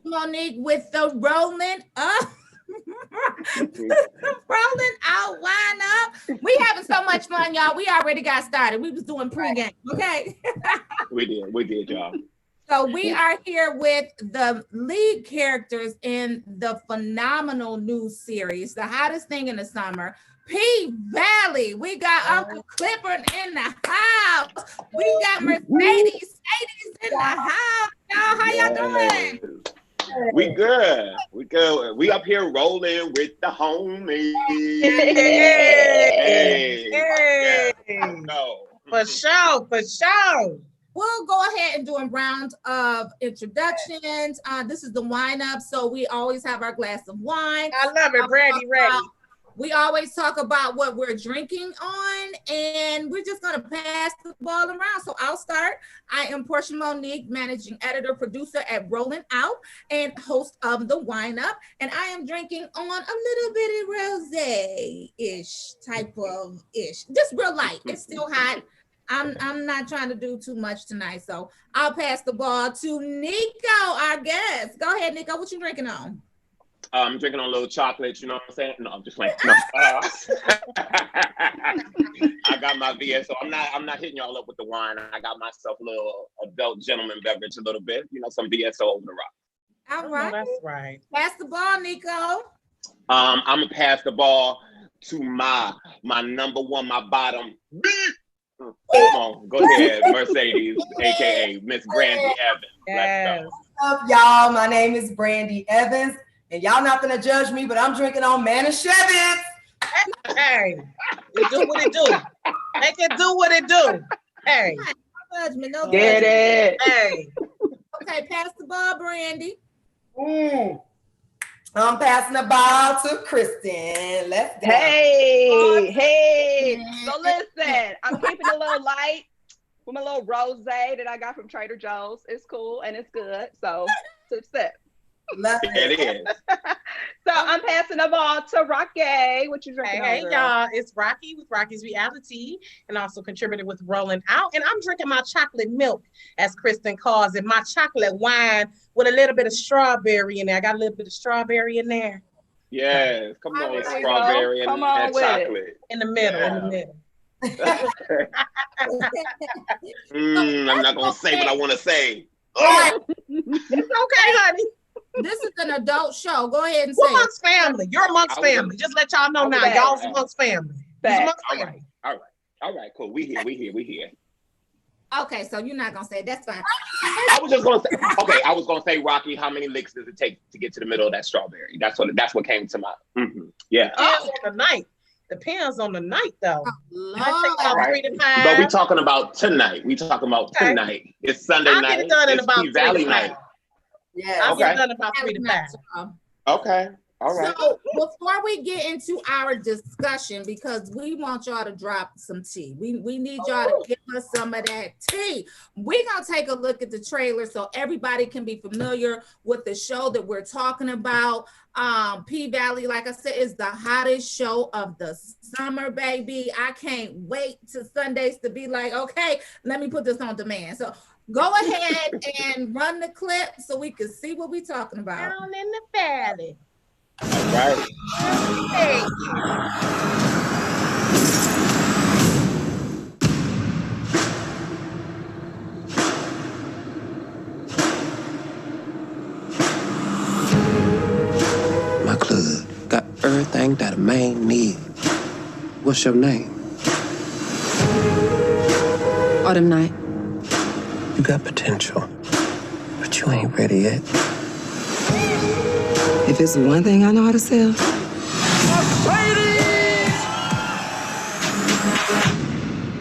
Monique with the rolling up. Rolling out, wind up. We having so much fun, y'all. We already got started. We was doing pregame, okay? We did, y'all. So we are here with the lead characters in the phenomenal new series, The Hottest Thing in the Summer, P Valley. We got Uncle Clifford in the house. We got Mercedes in the house. Y'all, how y'all doing? We good. We up here rolling with the homies. Hey. Yeah. No. For sure. We'll go ahead and do a round of introductions. This is the wine up, so we always have our glass of wine. I love it, Brandee. Ready. We always talk about what we're drinking on, and we're just going to pass the ball around. So I'll start. I am Portia Monique, managing editor, producer at Rolling Out, and host of the Wine Up. And I am drinking on a little bitty rosé-ish type of ish, just real light. It's still hot. I'm not trying to do too much tonight, so I'll pass the ball to Nicco, our guest. Go ahead, Nicco. What you drinking on? I'm drinking on a little chocolate, you know what I'm saying? No, I'm just playing. No. I got my VS, so I'm not hitting y'all up with the wine. I got myself a little adult gentleman beverage, a little bit, some VSO over the rock. All right. That's right. Pass the ball, Nicco. I'm gonna pass the ball to my number one, my bottom. Come on, go ahead, Mercedes, aka Miss Brandee Evans. Yes. What's up, y'all? My name is Brandee Evans, and y'all not gonna judge me, but I'm drinking on Manischewitz. Hey, it do what it do. Make it do what it do. Hey. No judgment, no Get judgment. it? Hey. Okay, pass the ball, Brandee. I'm passing the ball to Kristen. Let's go. Hey. So listen, I'm keeping it a little light with my little rosé that I got from Trader Joe's. It's cool and it's good. So sip. Love It is. So I'm passing the ball to Rocky. What you drinking? Hey, girl? y'all. It's Rocky with Rocky's Reality, and also contributed with Rolling Out. And I'm drinking my chocolate milk, as Kristen calls it, my chocolate wine with a little bit of strawberry in there. I got a little bit of strawberry in there. Yes, come on, There you strawberry go. and, Come on and with it. chocolate. In the middle, I'm not gonna say what I want to say. It's okay, honey. This is an adult show. Go ahead and say We're it. amongst family. You're amongst family. Just let y'all know now. Y'all's amongst family. All right, cool. We here. Okay, so you're not gonna say it. That's fine. I was just gonna say, okay, I was gonna say, Rocky, how many licks does it take to get to the middle of that strawberry? That's what came to mind. Yeah. Depends on the night, though. Lord. I take about 3 to 5. But we talking about tonight. Tonight. It's Sunday I'll night. get it done in it's about P Valley 3 to 5. night. Yeah. I'll get Okay. it done about 3 to 5. Okay. All right. So before we get into our discussion, because we want y'all to drop some tea, we need y'all to give us some of that tea. We're gonna take a look at the trailer so everybody can be familiar with the show that we're talking about. P Valley, like I said, is the hottest show of the summer, baby. I can't wait to Sundays to be like, okay, let me put this on demand. So go ahead and run the clip so we can see what we're talking about. Down in the valley. All right. Hey. My club got everything that a man need. What's your name? Autumn Night. You got potential, but you ain't ready yet. If it's one thing I know how to sell,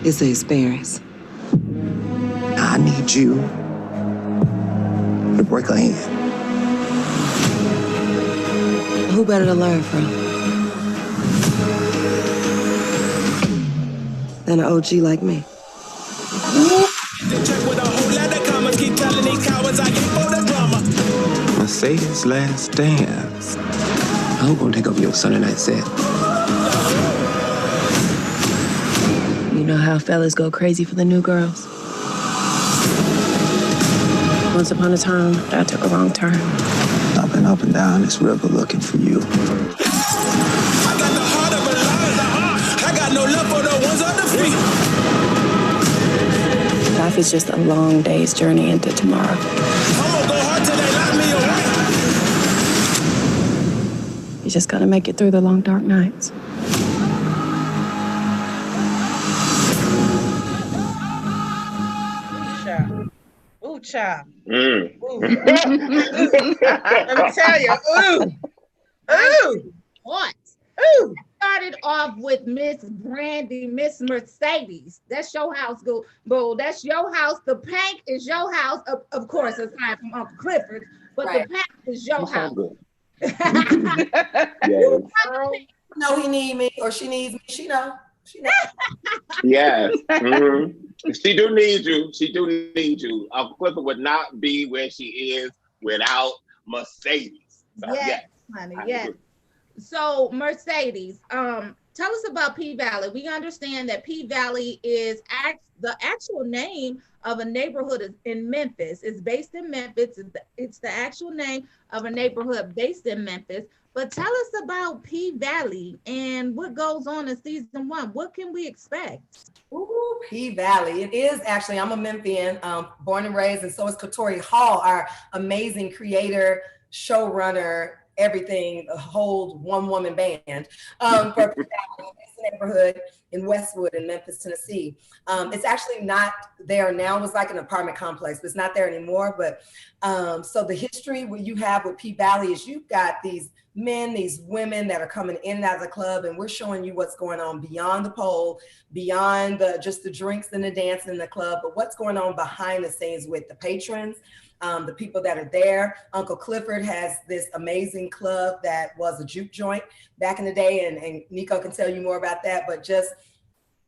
it's the experience. I need you to break a hand. Who better to learn from than an OG like me? Mercedes' last dance. I'm gonna take over your Sunday night set. You know how fellas go crazy for the new girls? Once upon a time, I took a wrong turn. I've been up and down this river looking for you. I got the heart of a lion. I got no love for the ones on the feet. Life is just a long day's journey into tomorrow. I'm gonna go hard till they lock me away. You just gotta make it through the long, dark nights. Ooh, child. Mm. Ooh. Let me tell you. Ooh. What? Ooh. Started off with Miss Brandee, Miss Mercedes. That's your house, boo. That's your house. The Pank is your house, of course, aside from Uncle Clifford. But Right. the Pank is your house. Yes. No, he need me or she needs me. She know. Yes. Mm-hmm. She do need you. She do need you. Uncle Clifford would not be where she is without Mercedes. So, Yes, honey. Yes. So Mercedes, tell us about P Valley. We understand that P Valley is the actual name of a neighborhood in Memphis. It's based in Memphis. It's the actual name of a neighborhood based in Memphis. But tell us about P Valley and what goes on in season 1. What can we expect? Ooh, P Valley. It is actually, I'm a Memphian, born and raised, and so is Katori Hall, our amazing creator, showrunner, everything, a whole one-woman band for P Valley, neighborhood in Westwood in Memphis, Tennessee. It's actually not there now. It was like an apartment complex, but it's not there anymore. But so the history what you have with P Valley is you've got these men, these women that are coming in and out of the club, and we're showing you what's going on beyond the pole, beyond just the drinks and the dancing in the club, but what's going on behind the scenes with the patrons, the people that are there. Uncle Clifford has this amazing club that was a juke joint back in the day, and Nicco can tell you more about that, but just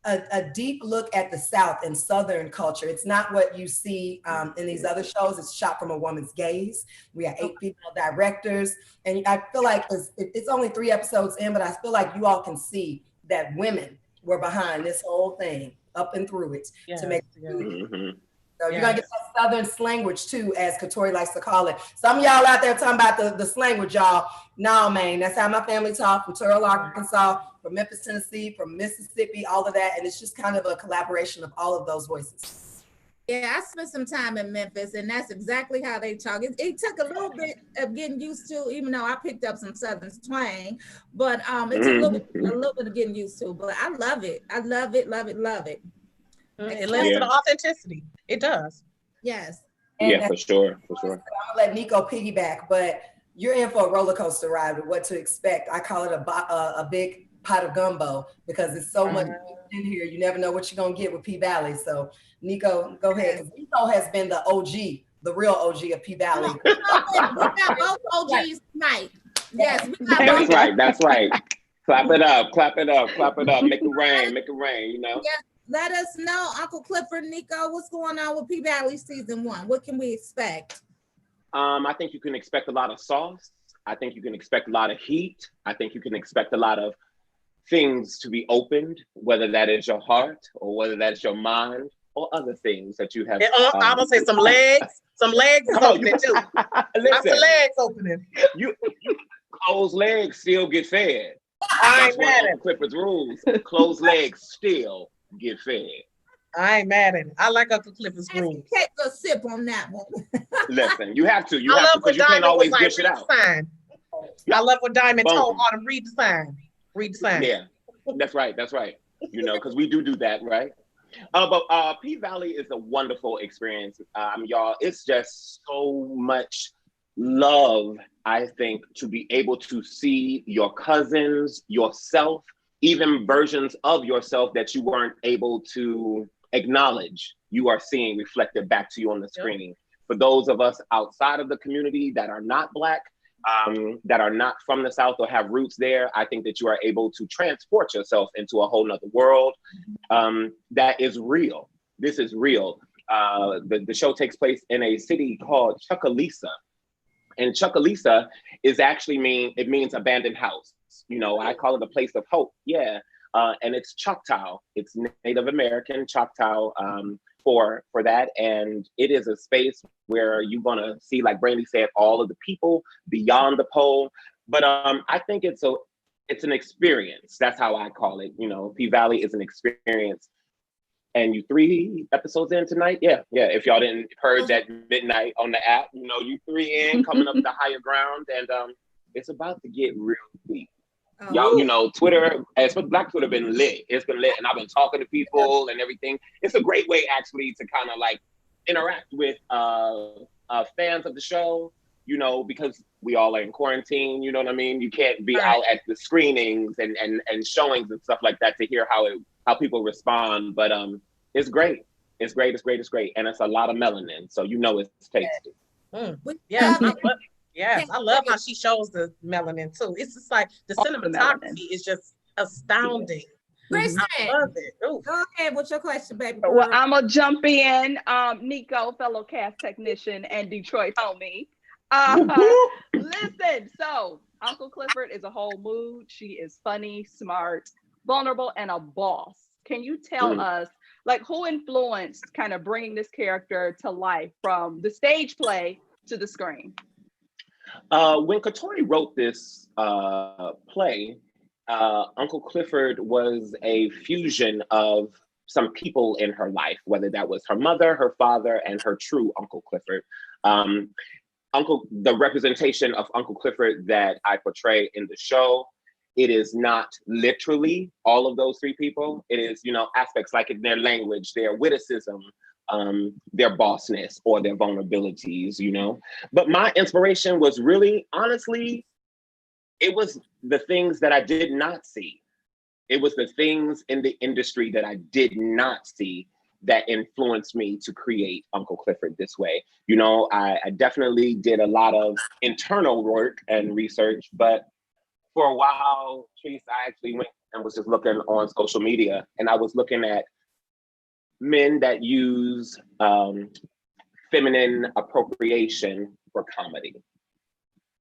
a deep look at the South and Southern culture. It's not what you see in these other shows. It's shot from a woman's gaze. We have 8 female directors, and I feel like it's only 3 episodes in, but I feel like you all can see that women were behind this whole thing, up and through it, to make it. Mm-hmm. So you're gonna get that Southern slanguage too, as Katori likes to call it. Some of y'all out there talking about the slanguage, y'all. No, man, that's how my family talk, from Turl, Arkansas, from Memphis, Tennessee, from Mississippi, all of that. And it's just kind of a collaboration of all of those voices. Yeah, I spent some time in Memphis, and that's exactly how they talk. It took a little bit of getting used to, even though I picked up some Southern twang, but it's a little bit of getting used to. But I love it. I love it, love it, love it. It lends to the authenticity. It does. Yes. And for sure. I'm gonna let Nicco piggyback, but you're in for a roller coaster ride with what to expect. I call it a big pot of gumbo because it's so much in here. You never know what you're gonna get with P Valley. So Nicco, go ahead. Nicco has been the OG, the real OG of P Valley. We got both OGs tonight. Yes, we got That's both. right. That's right. Clap it up. Clap it up. Clap it up. Make it rain. Make it rain. You know. Yes. Let us know, Uncle Clifford, Nicco, what's going on with P Valley season 1? What can we expect? I think you can expect a lot of sauce. I think you can expect a lot of heat. I think you can expect a lot of things to be opened, whether that is your heart or whether that's your mind or other things that you have. I'm gonna say some legs. Some legs is opening too. Lots of legs opening. You closed legs still get fed. I ain't mad at Clifford's rules. Closed legs still get fed. I ain't mad at it. I like Uncle Clifford's rules. Take a sip on that one. Listen, you have to. You have to because you can't always dish it out. I love what Diamond told Autumn, read the sign. Read the sign. Yeah, that's right. That's right. You know, because we do that, right? But P Valley is a wonderful experience, y'all. It's just so much love, I think, to be able to see your cousins, yourself, even versions of yourself that you weren't able to acknowledge, you are seeing reflected back to you on the screen. For those of us outside of the community that are not Black, that are not from the South or have roots there, I think that you are able to transport yourself into a whole nother world that is real. This is real. The show takes place in a city called Chucalissa. And Chucalissa is actually means abandoned house. You know, I call it a place of hope. Yeah. And it's Choctaw. It's Native American Choctaw for that. And it is a space where you're gonna see, like Brandee said, all of the people beyond the pole. But I think it's an experience. That's how I call it. You know, P-Valley is an experience. And you 3 episodes in tonight? Yeah. If y'all didn't purge at midnight on the app, you know, you 3 in, coming up the higher ground, and it's about to get real deep. Y'all, you know, Twitter, especially Black Twitter, been lit. It's been lit, and I've been talking to people and everything. It's a great way, actually, to kind of like interact with fans of the show, you know, because we all are in quarantine, you know what I mean? You can't be out at the screenings and showings and stuff like that to hear how people respond. But it's great. It's great. And it's a lot of melanin, so you know it's tasty. Yes, I love how she shows the melanin too. It's just like the cinematography is just astounding. Kristen, I love it. Ooh. Go ahead. What's your question, baby? Well, I'm gonna jump in. Nicco, fellow cast technician and Detroit homie. Listen, so Uncle Clifford is a whole mood. She is funny, smart, vulnerable, and a boss. Can you tell us, like, who influenced kind of bringing this character to life from the stage play to the screen? When Katori wrote this play, Uncle Clifford was a fusion of some people in her life, whether that was her mother, her father, and her true Uncle Clifford. The representation of Uncle Clifford that I portray in the show, it is not literally all of those 3 people. It is, you know, aspects like in their language, their witticism, their bossness, or their vulnerabilities, you know. But my inspiration was really, honestly, it was the things that I did not see. It was the things in the industry that I did not see that influenced me to create Uncle Clifford this way. You know, I definitely did a lot of internal work and research, but for a while, Treese, I actually went and was just looking on social media, and I was looking at men that use feminine appropriation for comedy.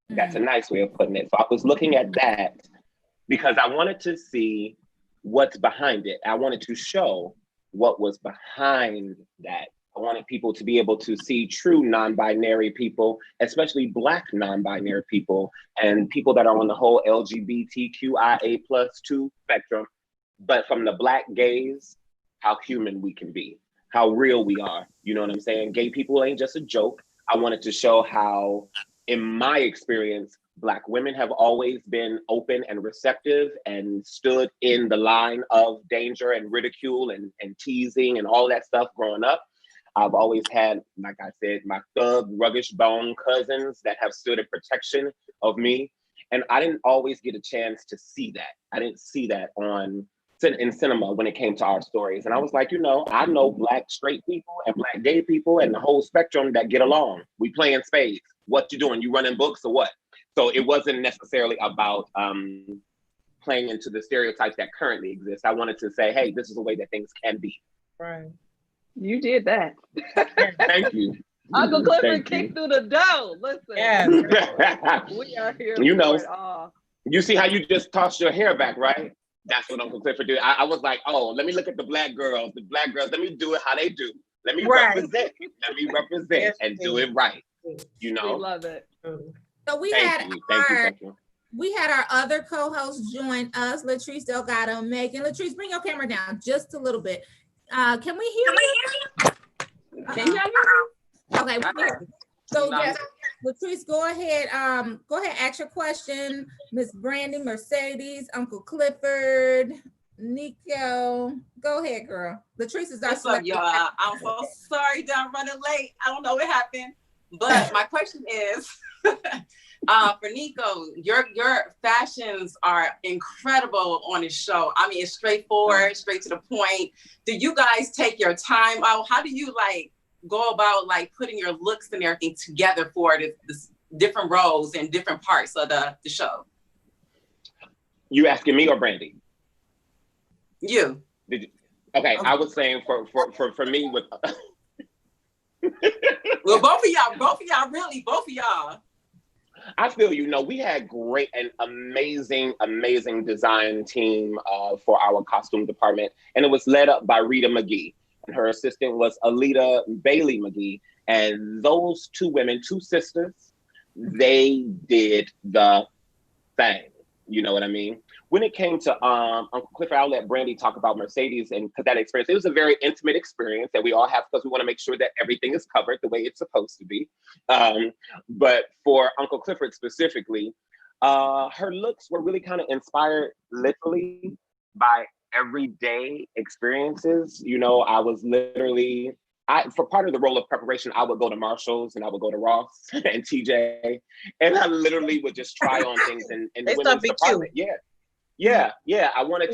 That's a nice way of putting it. So I was looking at that because I wanted to see what's behind it. I wanted to show what was behind that. I wanted people to be able to see true non-binary people, especially Black non-binary people, and people that are on the whole LGBTQIA+2 spectrum, but from the Black gaze, how human we can be, how real we are. You know what I'm saying? Gay people ain't just a joke. I wanted to show how, in my experience, Black women have always been open and receptive and stood in the line of danger and ridicule and teasing and all that stuff growing up. I've always had, like I said, my thug, ruggish bone cousins that have stood in protection of me. And I didn't always get a chance to see that. I didn't see that in cinema when it came to our stories. And I was like, you know, I know Black straight people and Black gay people and the whole spectrum that get along. We play in spades. What you doing? You running books or what? So it wasn't necessarily about playing into the stereotypes that currently exist. I wanted to say, hey, this is the way that things can be. Right. You did that. Thank you. Uncle Clifford kicked through the door. Listen, we are here. You know, for it all. You see how you just tossed your hair back, right? That's what Uncle Clifford did. I was like, oh, let me look at the Black girls. The Black girls, let me do it how they do. Let me represent. Let me represent and do it right. You know, we love it. So we Thank you. We had our other co-hosts join us, Latrice Delgado and Megan. Latrice, bring your camera down just a little bit. Can we hear you? Can you hear me? Okay, we can hear you. So yes, Latrice, go ahead. Go ahead, ask your question. Miss Brandee, Mercedes, Uncle Clifford, Nicco. Go ahead, girl. Latrice is our What's up, y'all? I'm so sorry that I'm running late. I don't know what happened, but my question is, for Nicco, your fashions are incredible on this show. I mean, it's straightforward, straight to the point. Do you guys take your time out? How do you like go about like putting your looks and everything together for this different roles and different parts of the show? You asking me or Brandee? You. Okay, I was saying for me with. Well, both of y'all. I feel, you know, we had great and amazing design team for our costume department, and it was led up by Rita McGee. her assistant was Alita Bailey McGee. And those two women, two sisters, they did the thing. You know what I mean? When it came to Uncle Clifford, I'll let Brandee talk about Mercedes and because that experience, it was a very intimate experience that we all have because we want to make sure that everything is covered the way it's supposed to be. But for Uncle Clifford specifically, her looks were really kind of inspired literally by everyday experiences. You know, I was literally, for part of the role of preparation, I would go to Marshall's and I would go to Ross and TJ, and I literally would just try on things in the women's department. Yeah. I wanted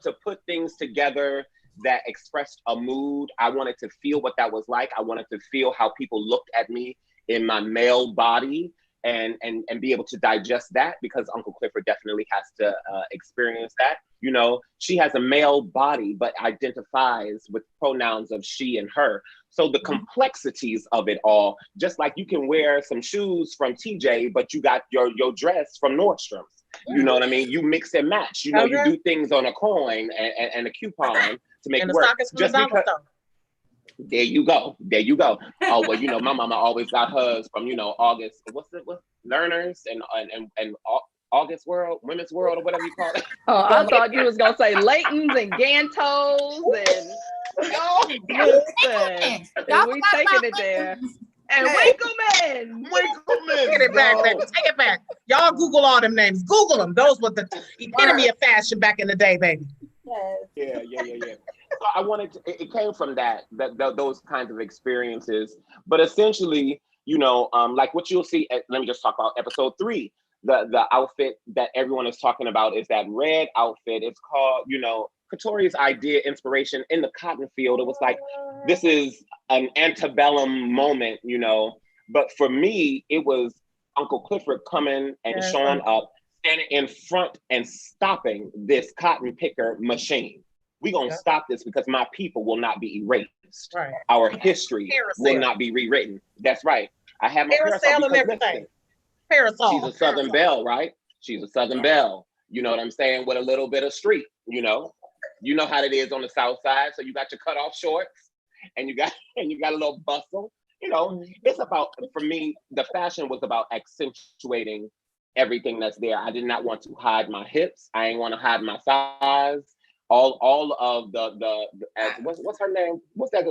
to put things together that expressed a mood. I wanted to feel what that was like. I wanted to feel how people looked at me in my male body and be able to digest that, because Uncle Clifford definitely has to experience that. You know, she has a male body, but identifies with pronouns of she and her. So the complexities of it all, just like you can wear some shoes from TJ, but you got your dress from Nordstrom's. You know what I mean? You mix and match. You know, you do things on a coin and a coupon to make it work. Just because, there you go. Oh, well, you know, my mama always got hers from, you know, August. What Learners and August World, Women's World, or whatever you call it. Oh, I thought you was gonna say Layton's and Gantos and listen, and we taking it there. And Winkleman. Get it back, baby. Take it back. Y'all Google all them names. Google them. Those were the epitome of fashion back in the day, baby. Yeah. So I wanted to, it came from that those kinds of experiences. But essentially, you know, like what you'll see, let me just talk about episode 3. The outfit that everyone is talking about is that red outfit. It's called, you know, Katori's idea, inspiration in the cotton field. It was like, this is an antebellum moment, you know. But for me, it was Uncle Clifford coming and showing up, standing in front and stopping this cotton picker machine. We're going to stop this because my people will not be erased. Right. Our history will not be rewritten. That's right. I have my parasol and everything. Parasol. She's a Southern belle, right? She's a Southern belle. You know what I'm saying? With a little bit of street, you know. You know how it is on the South Side. So you got your cutoff shorts and you got a little bustle. You know, it's about, for me, the fashion was about accentuating everything that's there. I did not want to hide my hips. I ain't want to hide my thighs. All of the what's her name? What's that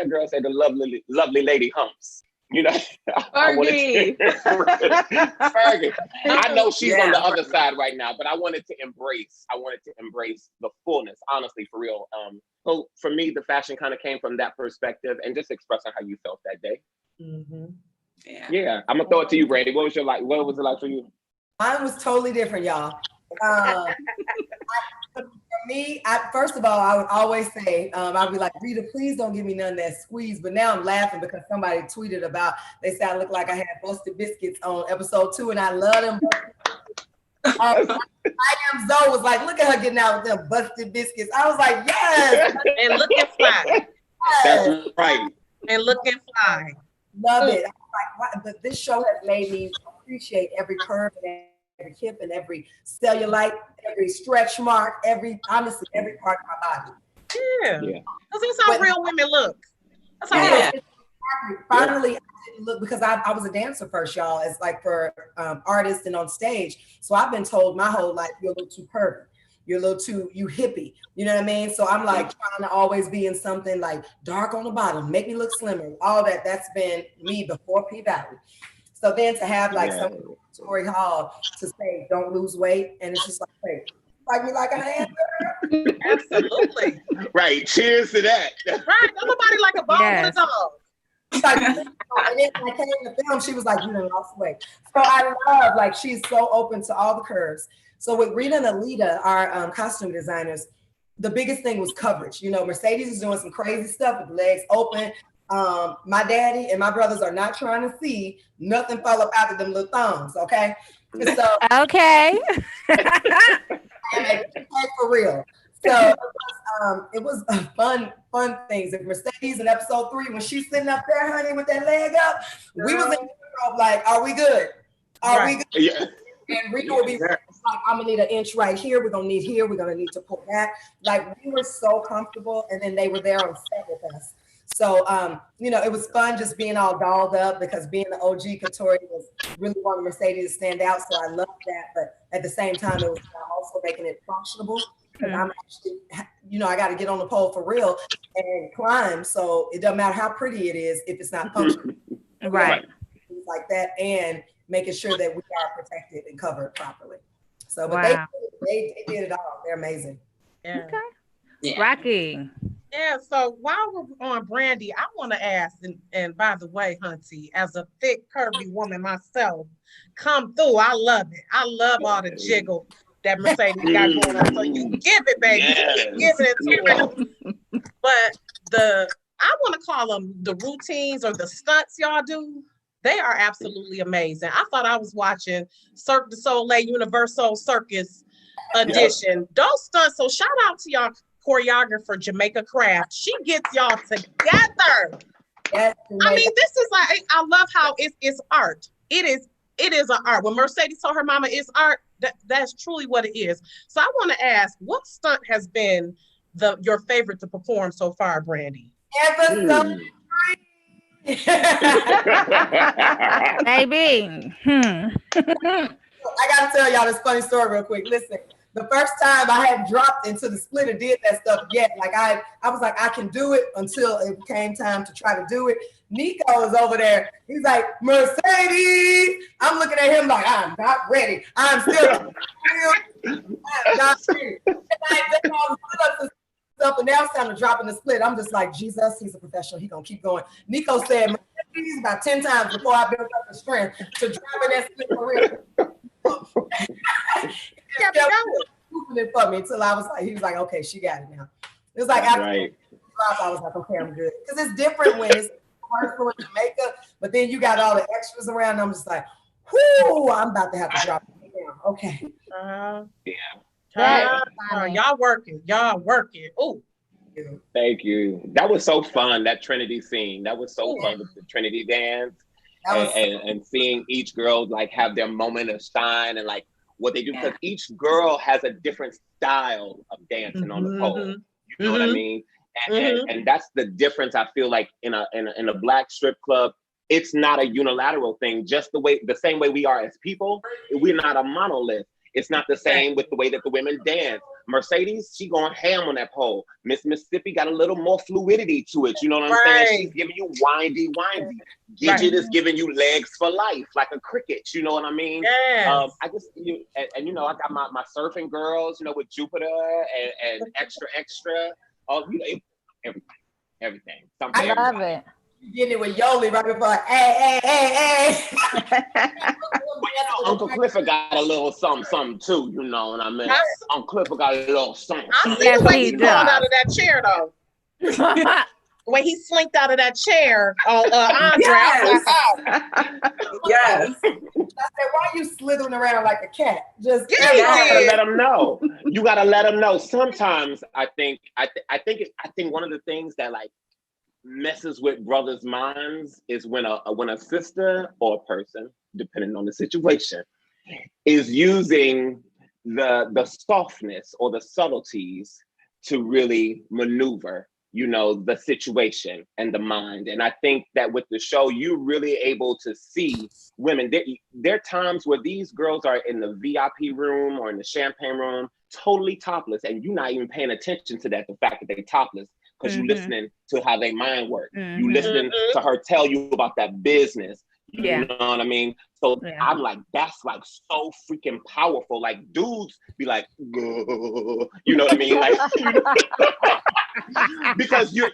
girl say? The lovely lady humps. You know, Fergie. Fergie. I know she's on the other side right now, but I wanted to embrace the fullness, honestly, for real. So for me, the fashion kind of came from that perspective and just expressing how you felt that day. Yeah. I'm gonna throw it to you, Brandee. What was it like for you? Mine was totally different, y'all. For me, first of all, I would always say, I'd be like, Rita, please don't give me none of that squeeze. But now I'm laughing because somebody tweeted about, they said I look like I had busted biscuits on episode 2, and I love them. I Am Zoe was like, look at her getting out with them busted biscuits. I was like, yes. And looking fly. Yes. That's right. And looking fly. Love it. I was like, but this show has made me appreciate every curve and every hip and every cellulite, every stretch mark, honestly, every part of my body. Yeah. Because that's how real women look. That's how exactly. Finally, I didn't look, because I was a dancer first, y'all, as like for artists and on stage. So I've been told my whole life, you're a little too pervy. You're a little too, you hippie. You know what I mean? So I'm like trying to always be in something like dark on the bottom, make me look slimmer. All that, that's been me before P Valley. So then to have like some Tori Hall to say, don't lose weight. And it's just like, hey, like me like I am. Absolutely. Right. Cheers to that. Right. Nobody like a ball with a dog. Like, and then when I came to film, she was like, you done lost weight. So I love, like, she's so open to all the curves. So with Rita and Alita, our costume designers, the biggest thing was coverage. You know, Mercedes is doing some crazy stuff with legs open. My daddy and my brothers are not trying to see nothing fall up out of them little thumbs, okay? So okay. For real. So it was fun things. If Mercedes in episode 3, when she's sitting up there, honey, with that leg up, we was in Europe, like, are we good? Are we good? Yeah. And Rita would be like, I'm gonna need an inch right here. We're gonna need here. We're gonna need to pull back. Like we were so comfortable, and then they were there on set with us. So, it was fun just being all dolled up because being the OG Katori was really wanting Mercedes to stand out. So I loved that. But at the same time, it was also making it functionable because I'm actually, I got to get on the pole for real and climb. So it doesn't matter how pretty it is if it's not functional. Right. Things like that, and making sure that we are protected and covered properly. So, but they did it all. They're amazing. Yeah. Okay. Yeah. Rocky. Yeah, so while we're on Brandee, I want to ask, and by the way, Hunty, as a thick, curvy woman myself, come through. I love it. I love all the jiggle that Mercedes got going on. So you give it, baby. Yes. You give it to it. But I want to call them the routines or the stunts y'all do. They are absolutely amazing. I thought I was watching Cirque du Soleil Universal Circus edition. Yep. Those stunts, so shout out to y'all choreographer Jamaica Craft. She gets y'all together. Yes, I mean, this is like, I love how it's art. It is an art. When Mercedes told her mama it's art, that's truly what it is. So I want to ask, what stunt has been your favorite to perform so far, Brandee? Ever Baby. I gotta tell y'all this funny story real quick. Listen, the first time I had dropped into the split and did that stuff yet, like I was like, I can do it until it came time to try to do it. Nicco was over there. He's like, Mercedes. I'm looking at him like, I'm not ready. I'm still not ready. And I did all the sit-ups stuff, and now it's time to drop in the split. I'm just like, Jesus, he's a professional. He's gonna keep going. Nicco said Mercedes about 10 times before I built up the strength to drop in that split for real. Kept it for me until I was like, he was like, okay, she got it now. It was like after I was like, okay, I'm good. Because it's different when it's commercial in Jamaica, but then you got all the extras around. And I'm just like, whoo, I'm about to have to drop it down. Okay. Y'all working. Oh. Thank you. That was so fun, that Trinity scene. That was so fun with the Trinity dance. And seeing each girl like have their moment of shine and like what they do, because each girl has a different style of dancing on the pole. You know what I mean? And that's the difference. I feel like in a Black strip club, it's not a unilateral thing. Just the same way we are as people, we're not a monolith. It's not the same with the way that the women dance. Mercedes, she going ham on that pole. Miss Mississippi got a little more fluidity to it. You know what I'm saying? She's giving you windy. Gidget is giving you legs for life, like a cricket. You know what I mean? Yes. I just, I got my surfing girls, with Jupiter and extra. Everything. I love it. You getting it with Yoli right before, hey. Uncle Clifford got a little something too, you know what I mean? Uncle Clifford got a little something. I see the way he crawled out of that chair though. The way he slinked out of that chair on Andre. Yes. I said, why are you slithering around like a cat? Just you gotta let them know. You gotta let them know. Sometimes I think one of the things that like messes with brothers' minds is when a sister or a person, depending on the situation, is using the softness or the subtleties to really maneuver, the situation and the mind. And I think that with the show, you're really able to see women. There are times where these girls are in the VIP room or in the champagne room, totally topless, and you're not even paying attention to that, the fact that they're topless, because you're listening to how they mind work. You listening to her tell you about that business. You know what I mean? So I'm like, that's like so freaking powerful. Like dudes be like, you know what I mean? Like, because you're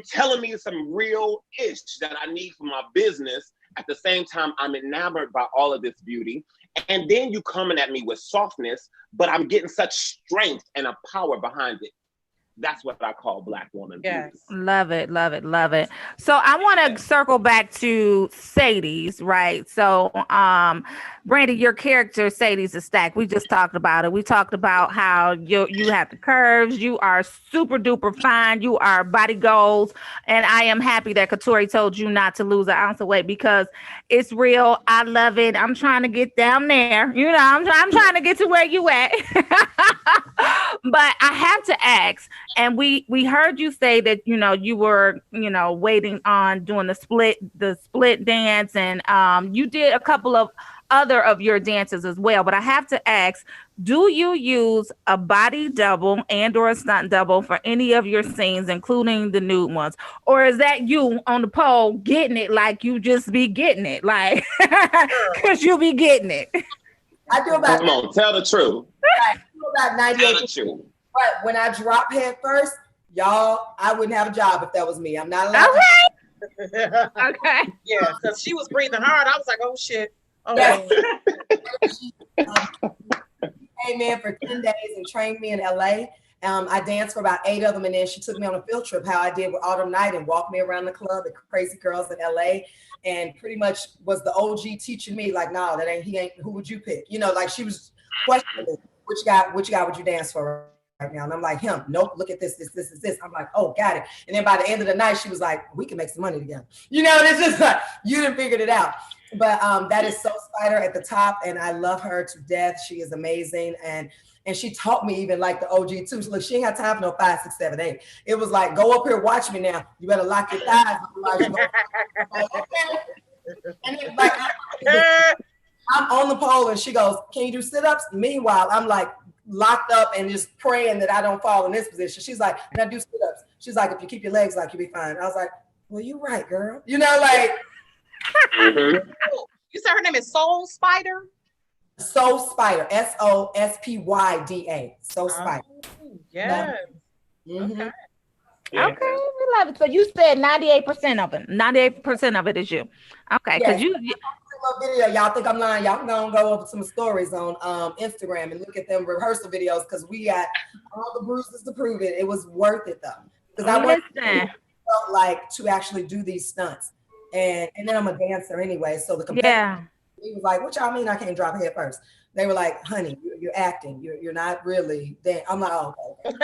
telling me some real ish that I need for my business. At the same time, I'm enamored by all of this beauty. And then you coming at me with softness, but I'm getting such strength and a power behind it. That's what I call Black woman beauty. Yes. Love it, love it, love it. So I want to circle back to Sadie's, right? So, Brandee, your character Sadie's a stack. We just talked about it. We talked about how you have the curves. You are super duper fine. You are body goals, and I am happy that Katori told you not to lose an ounce of weight because it's real. I love it. I'm trying to get down there. You know, I'm trying to get to where you at. But I have to ask. And we heard you say that, you know, you were, you know, waiting on doing the split dance, and you did a couple of other of your dances as well. But I have to ask, do you use a body double and or a stunt double for any of your scenes, including the nude ones? Or is that you on the pole getting it like you just be getting it? Like, because you be getting it. I do about, come on, tell the truth. I do about 98%. But when I drop head first, y'all, I wouldn't have a job if that was me. I'm not allowed to. Okay. Yeah, because she was breathing hard. I was like, oh shit. Oh, yes. She came in for 10 days and trained me in LA. I danced for about 8 of them, and then she took me on a field trip, how I did with Autumn Night, and walked me around the club, the crazy girls in LA, and pretty much was the OG teaching me, like, no, he ain't, who would you pick? You know, like she was questioning me, which guy would you dance for right now? And I'm like, him. Nope, look at this. I'm like, oh, got it. And then by the end of the night, she was like, we can make some money together. You know, it's just like, you done figured it out. But that is So Spider at the top, and I love her to death. She is amazing, and she taught me even like the OG too. Look, she ain't got time for no 5, 6, 7, 8. It was like, go up here, watch me now. You better lock your thighs. And it's like, I'm on the pole, and she goes, can you do sit-ups? Meanwhile, I'm like locked up and just praying that I don't fall in this position. She's like, now do sit-ups. She's like, if you keep your legs like, you'll be fine. I was like, well, you're right, girl. You know, like. You said her name is Soul Spider? Soul Spider, SOSPYDA. Soul Spider. Yes. Mm-hmm. Okay. Yeah. Okay, we love it. So you said 98% of it. 98% of it is you. Okay, because yes. Video, y'all think I'm lying? Y'all gonna go over some stories on Instagram and look at them rehearsal videos, because we got all the bruises to prove it. It was worth it though, because I felt like to actually do these stunts, and then I'm a dancer anyway. So the competitor, he was like, "What y'all mean I can't drop head first?" They were like, "Honey, you're acting. You're not really." I'm like, "Oh, okay."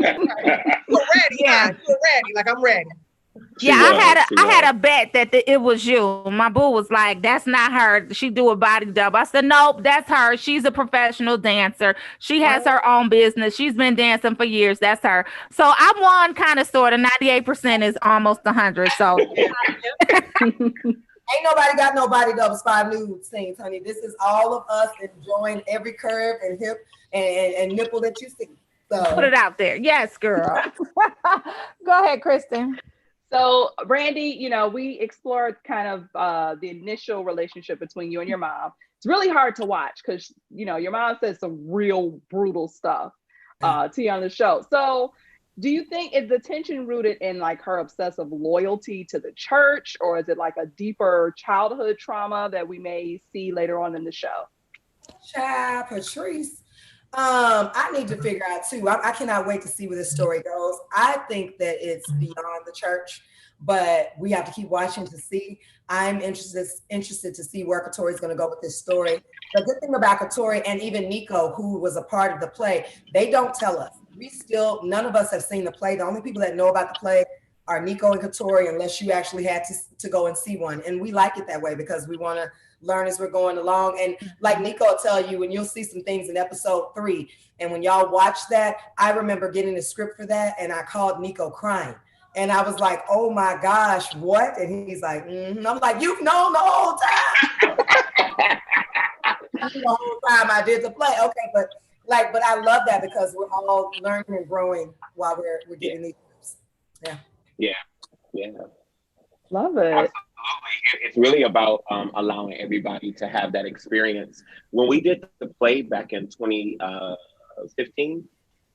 You're ready. Yeah, you're ready. Like, I'm ready. Yeah, I had a bet that it was you. My boo was like, that's not her. She do a body double. I said, nope, that's her. She's a professional dancer. She has her own business. She's been dancing for years. That's her. So I won kind of sort of. 98% is almost 100. So ain't nobody got no body doubles, 5 nude scenes, honey. This is all of us enjoying every curve and hip and nipple that you see. So put it out there. Yes, girl. Go ahead, Kristen. So, Brandee, you know, we explored kind of the initial relationship between you and your mom. It's really hard to watch because, you know, your mom says some real brutal stuff to you on the show. So do you think, is the tension rooted in like her obsessive loyalty to the church, or is it like a deeper childhood trauma that we may see later on in the show? Child, Patrice. I need to figure out too. I cannot wait to see where this story goes. I think that it's beyond the church, but we have to keep watching to see. I'm interested to see where Katori is going to go with this story. The good thing about Katori and even Nicco, who was a part of the play, they don't tell us. None of us have seen the play. The only people that know about the play are Nicco and Katori, unless you actually had to go and see one. And we like it that way because we want to learn as we're going along. And like Nicco will tell you, and you'll see some things in episode 3. And when y'all watch that, I remember getting the script for that, and I called Nicco crying. And I was like, oh my gosh, what? And he's like, I'm like, you've known the whole time. The whole time I did the play. Okay, but I love that because we're all learning and growing while we're getting these scripts. Yeah. Love it. Absolutely. It's really about allowing everybody to have that experience. When we did the play back in 2015,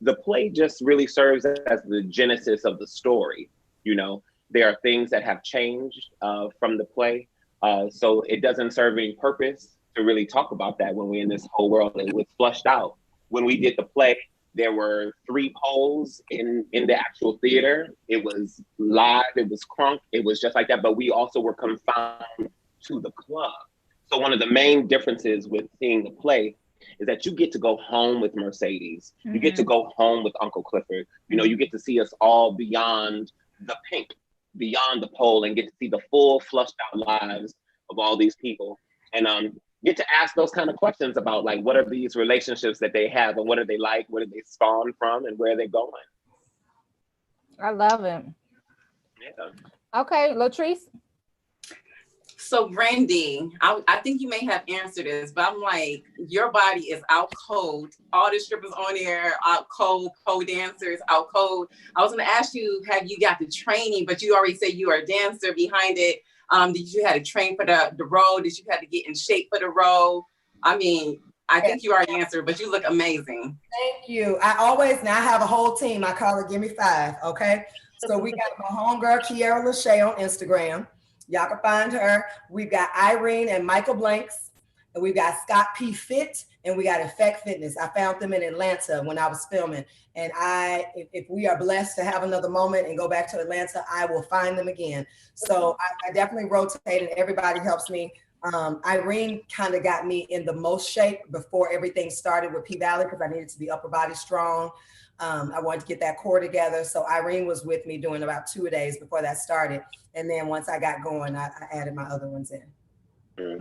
the play just really serves as the genesis of the story. You know, there are things that have changed from the play. So it doesn't serve any purpose to really talk about that when we're in this whole world. It was flushed out. When we did the play, There were 3 poles in the actual theater. It was live, it was crunk, it was just like that, but we also were confined to the club. So one of the main differences with seeing the play is that you get to go home with Mercedes. You get to go home with Uncle Clifford. You know, you get to see us all beyond the pink, beyond the pole, and get to see the full flushed out lives of all these people. And get to ask those kind of questions about like, what are these relationships that they have and what are they like? Where did they spawn from and where are they going? I love it. Yeah. Okay, Latrice. So Brandee, I think you may have answered this, but I'm like, your body is out cold. All the strippers on there, out cold, pole dancers, out cold. I was gonna ask you, have you got the training, but you already said you are a dancer behind it. Did you have to train for the role? Did you have to get in shape for the role? I mean, I think you already answered, but you look amazing. Thank you. I have a whole team. I call it Give Me 5, okay? So we got my homegirl, Kiara Lachey on Instagram. Y'all can find her. We've got Irene and Michael Blanks. And we've got Scott P. Fit, and we got Effect Fitness. I found them in Atlanta when I was filming. And if we are blessed to have another moment and go back to Atlanta, I will find them again. So I definitely rotate and everybody helps me. Irene kind of got me in the most shape before everything started with P Valley because I needed to be upper body strong. I wanted to get that core together. So Irene was with me doing about 2 days before that started. And then once I got going, I added my other ones in.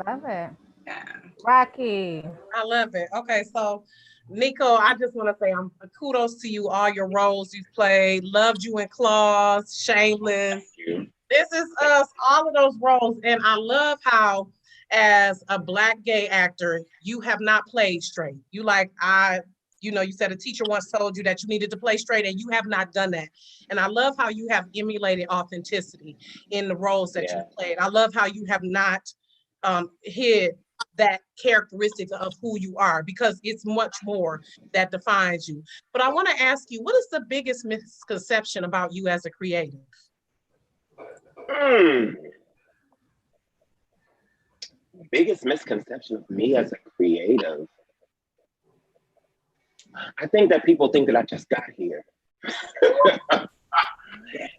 Love it. Yeah. Rocky. I love it. Okay, so Nicco, I just want to say kudos to you, all your roles you've played. Loved you in Claws, Shameless. This is us, all of those roles. And I love how, as a Black gay actor, you have not played straight. You said a teacher once told you that you needed to play straight, and you have not done that. And I love how you have emulated authenticity in the roles that you've played. I love how you have not hid that characteristic of who you are, because it's much more that defines you. But I want to ask you, what is the biggest misconception about you as a creative? Biggest misconception of me as a creative? I think that people think that I just got here.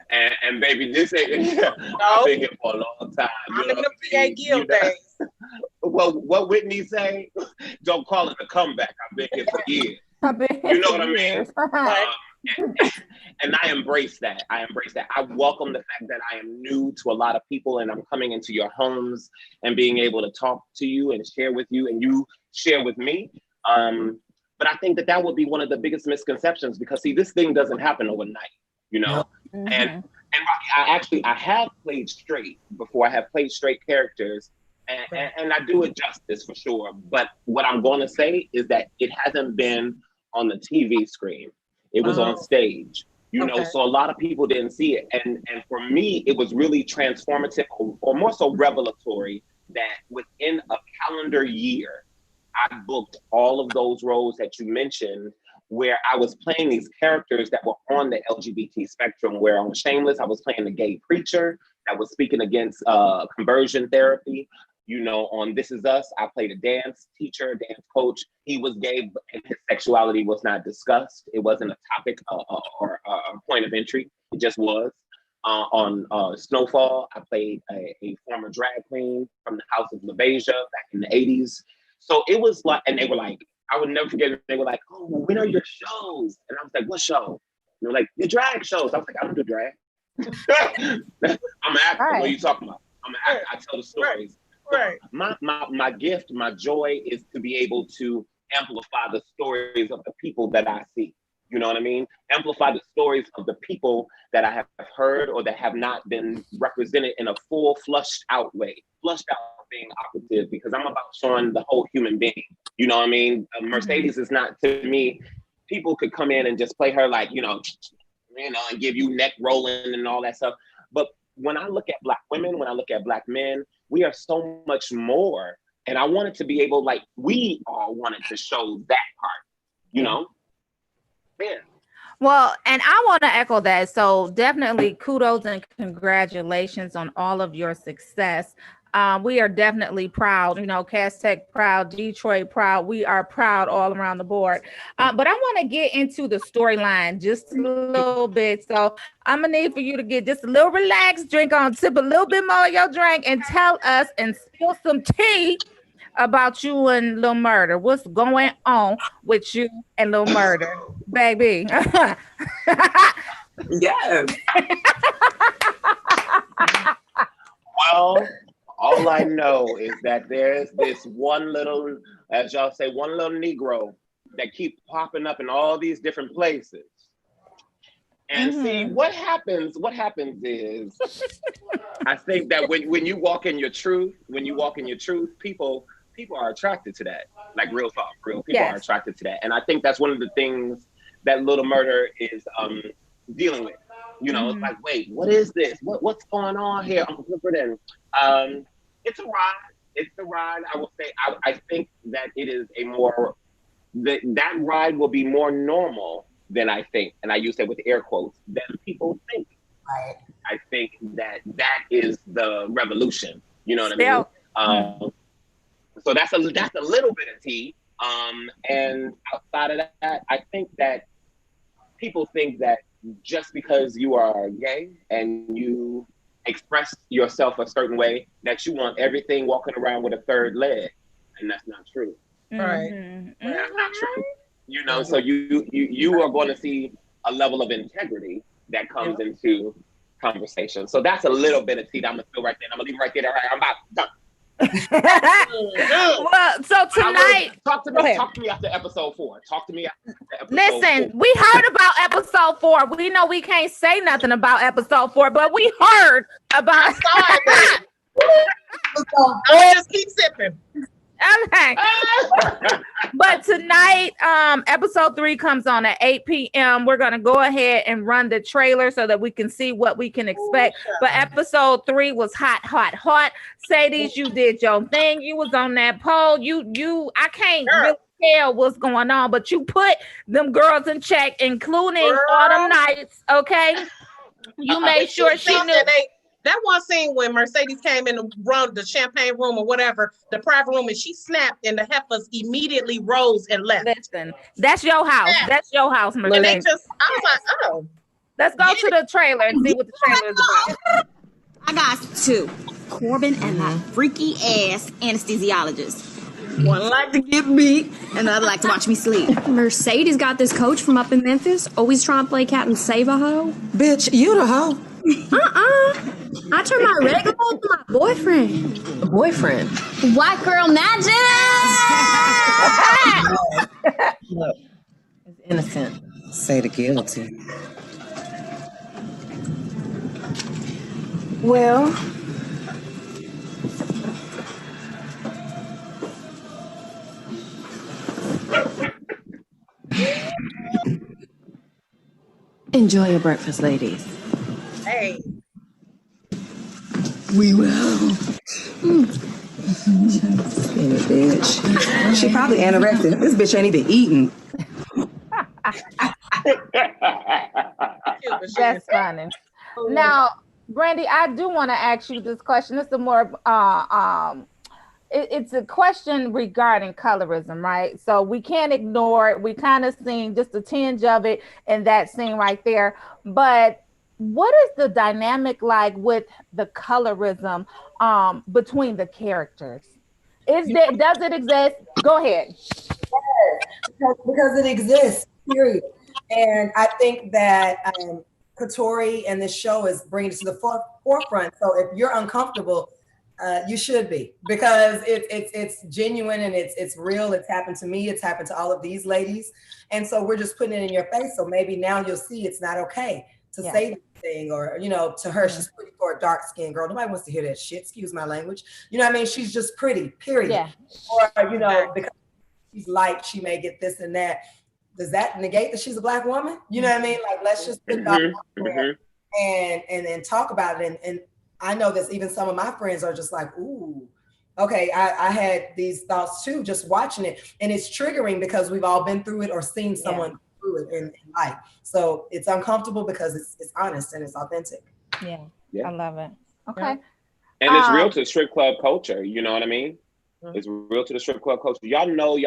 and baby, this ain't, I've been here for a long time. I'm in the PA Guild days. Well, what Whitney say? Don't call it a comeback. I've been here for years. You know what I mean? And I embrace that. I welcome the fact that I am new to a lot of people and I'm coming into your homes and being able to talk to you and share with you and you share with me. But I think that would be one of the biggest misconceptions because see, this thing doesn't happen overnight, you know? And I have played straight before. I have played straight characters and I do it justice for sure. But what I'm going to say is that it hasn't been on the TV screen. It was on stage, you know, so a lot of people didn't see it. And for me, it was really transformative or more so revelatory that within a calendar year, I booked all of those roles that you mentioned where I was playing these characters that were on the LGBT spectrum, where on Shameless, I was playing the gay preacher that was speaking against conversion therapy. You know, on This Is Us, I played a dance teacher, a dance coach. He was gay, and his sexuality was not discussed. It wasn't a topic or a point of entry. It just was. On Snowfall, I played a former drag queen from the House of LaBeija back in the 80s. So it was like, and they were like, I would never forget it. They were like, oh, well, when are your shows? And I was like, what show? And they were like, your drag shows. I was like, I don't do drag. I'm an actor. What are you talking about? I'm an actor. I tell the stories. Right. My gift, my joy is to be able to amplify the stories of the people that I see. You know what I mean? Amplify the stories of the people that I have heard or that have not been represented in a full flushed out way. Flushed out being operative because I'm about showing the whole human being. You know what I mean? Mercedes is not, to me, people could come in and just play her like, you know, and give you neck rolling and all that stuff. But when I look at Black women, when I look at Black men, we are so much more. And I wanted to be able, like, we all wanted to show that part, you know? Yeah. Well, and I want to echo that. So definitely kudos and congratulations on all of your success. We are definitely proud, you know, Cass Tech proud, Detroit proud. We are proud all around the board. But I want to get into the storyline just a little bit. So I'm gonna need for you to get just a little relaxed, sip a little bit more of your drink, and tell us and spill some tea about you and Lil Murder. What's going on with you and Lil Murder, baby? Yes. Well, all I know is that there's this one little, as y'all say, one little Negro that keep popping up in all these different places. And see, what happens is, I think that when you walk in your truth, people are attracted to that. Like real talk, people are attracted to that. And I think that's one of the things that Little Murder is dealing with. You know, it's like, wait, what is this? What's going on here, Uncle Clifford? And it's a ride. It's the ride. I will say, I think that it is that ride will be more normal than I think, and I use that with air quotes, than people think. Right. I think that is the revolution. You know what I mean? So that's a little bit of tea. And outside of that, I think that people think that just because you are gay and you express yourself a certain way, that you want everything walking around with a third leg, and that's not true. Right. That's not true. You know, so you are going to see a level of integrity that comes into conversation. So that's a little bit of tea that I'm gonna spill right there. I'm gonna leave it right there. All right, I'm about done. Well, so tonight, talk to me after episode 4. Talk to me after episode listen, 4. we heard about episode 4. We know we can't say nothing about episode 4, but we heard about. I'll just keep sipping. Okay. But tonight, episode 3 comes on at 8 p.m. We're gonna go ahead and run the trailer so that we can see what we can expect. But episode 3 was hot. Sadie's, you did your thing. You was on that pole. I can't really tell what's going on, but you put them girls in check, including Autumn Nights. Okay, you made sure she knew. That one scene when Mercedes came in the champagne room or whatever, the private room, and she snapped, and the heifers immediately rose and left. Listen, that's your house. Yeah. That's your house, Mercedes. And I was like, oh. Let's go to the trailer and see what the trailer is about. I got 2. Corbin and that freaky ass anesthesiologist. One like to get beat, and the other like to watch me sleep. Mercedes got this coach from up in Memphis, always trying to play cat and save a hoe. Bitch, you the hoe. I turned my regular into my boyfriend. A boyfriend? White girl magic! Look, it's innocent. Say the guilty. Well, enjoy your breakfast, ladies. Hey. We will. Skinny bitch. She probably anorexic. This bitch ain't even eating. That's funny. Now, Brandee, I do want to ask you this question. It's a more it's a question regarding colorism, right? So we can't ignore it. We kind of seen just a tinge of it in that scene right there. But what is the dynamic like with the colorism between the characters? Does it exist? Go ahead. Yes, because it exists, period. And I think that Katori and this show is bringing it to the forefront. So if you're uncomfortable, you should be, because it's genuine and it's real. It's happened to me. It's happened to all of these ladies. And so we're just putting it in your face. So maybe now you'll see it's not okay to say this thing, or, you know, to her, she's pretty for a dark skinned girl. Nobody wants to hear that shit. Excuse my language. You know what I mean? She's just pretty, period. Yeah. Or, you know, because she's light, she may get this and that. Does that negate that she's a Black woman? You know what I mean? like, let's just put it out there and talk about it. And I know that even some of my friends are just like, ooh, okay, I had these thoughts too, just watching it. And it's triggering because we've all been through it or seen someone through it in life. So it's uncomfortable because it's honest and it's authentic. Yeah. I love it. Okay. And it's real to the strip club culture. You know what I mean? It's real to the strip club culture. Y'all know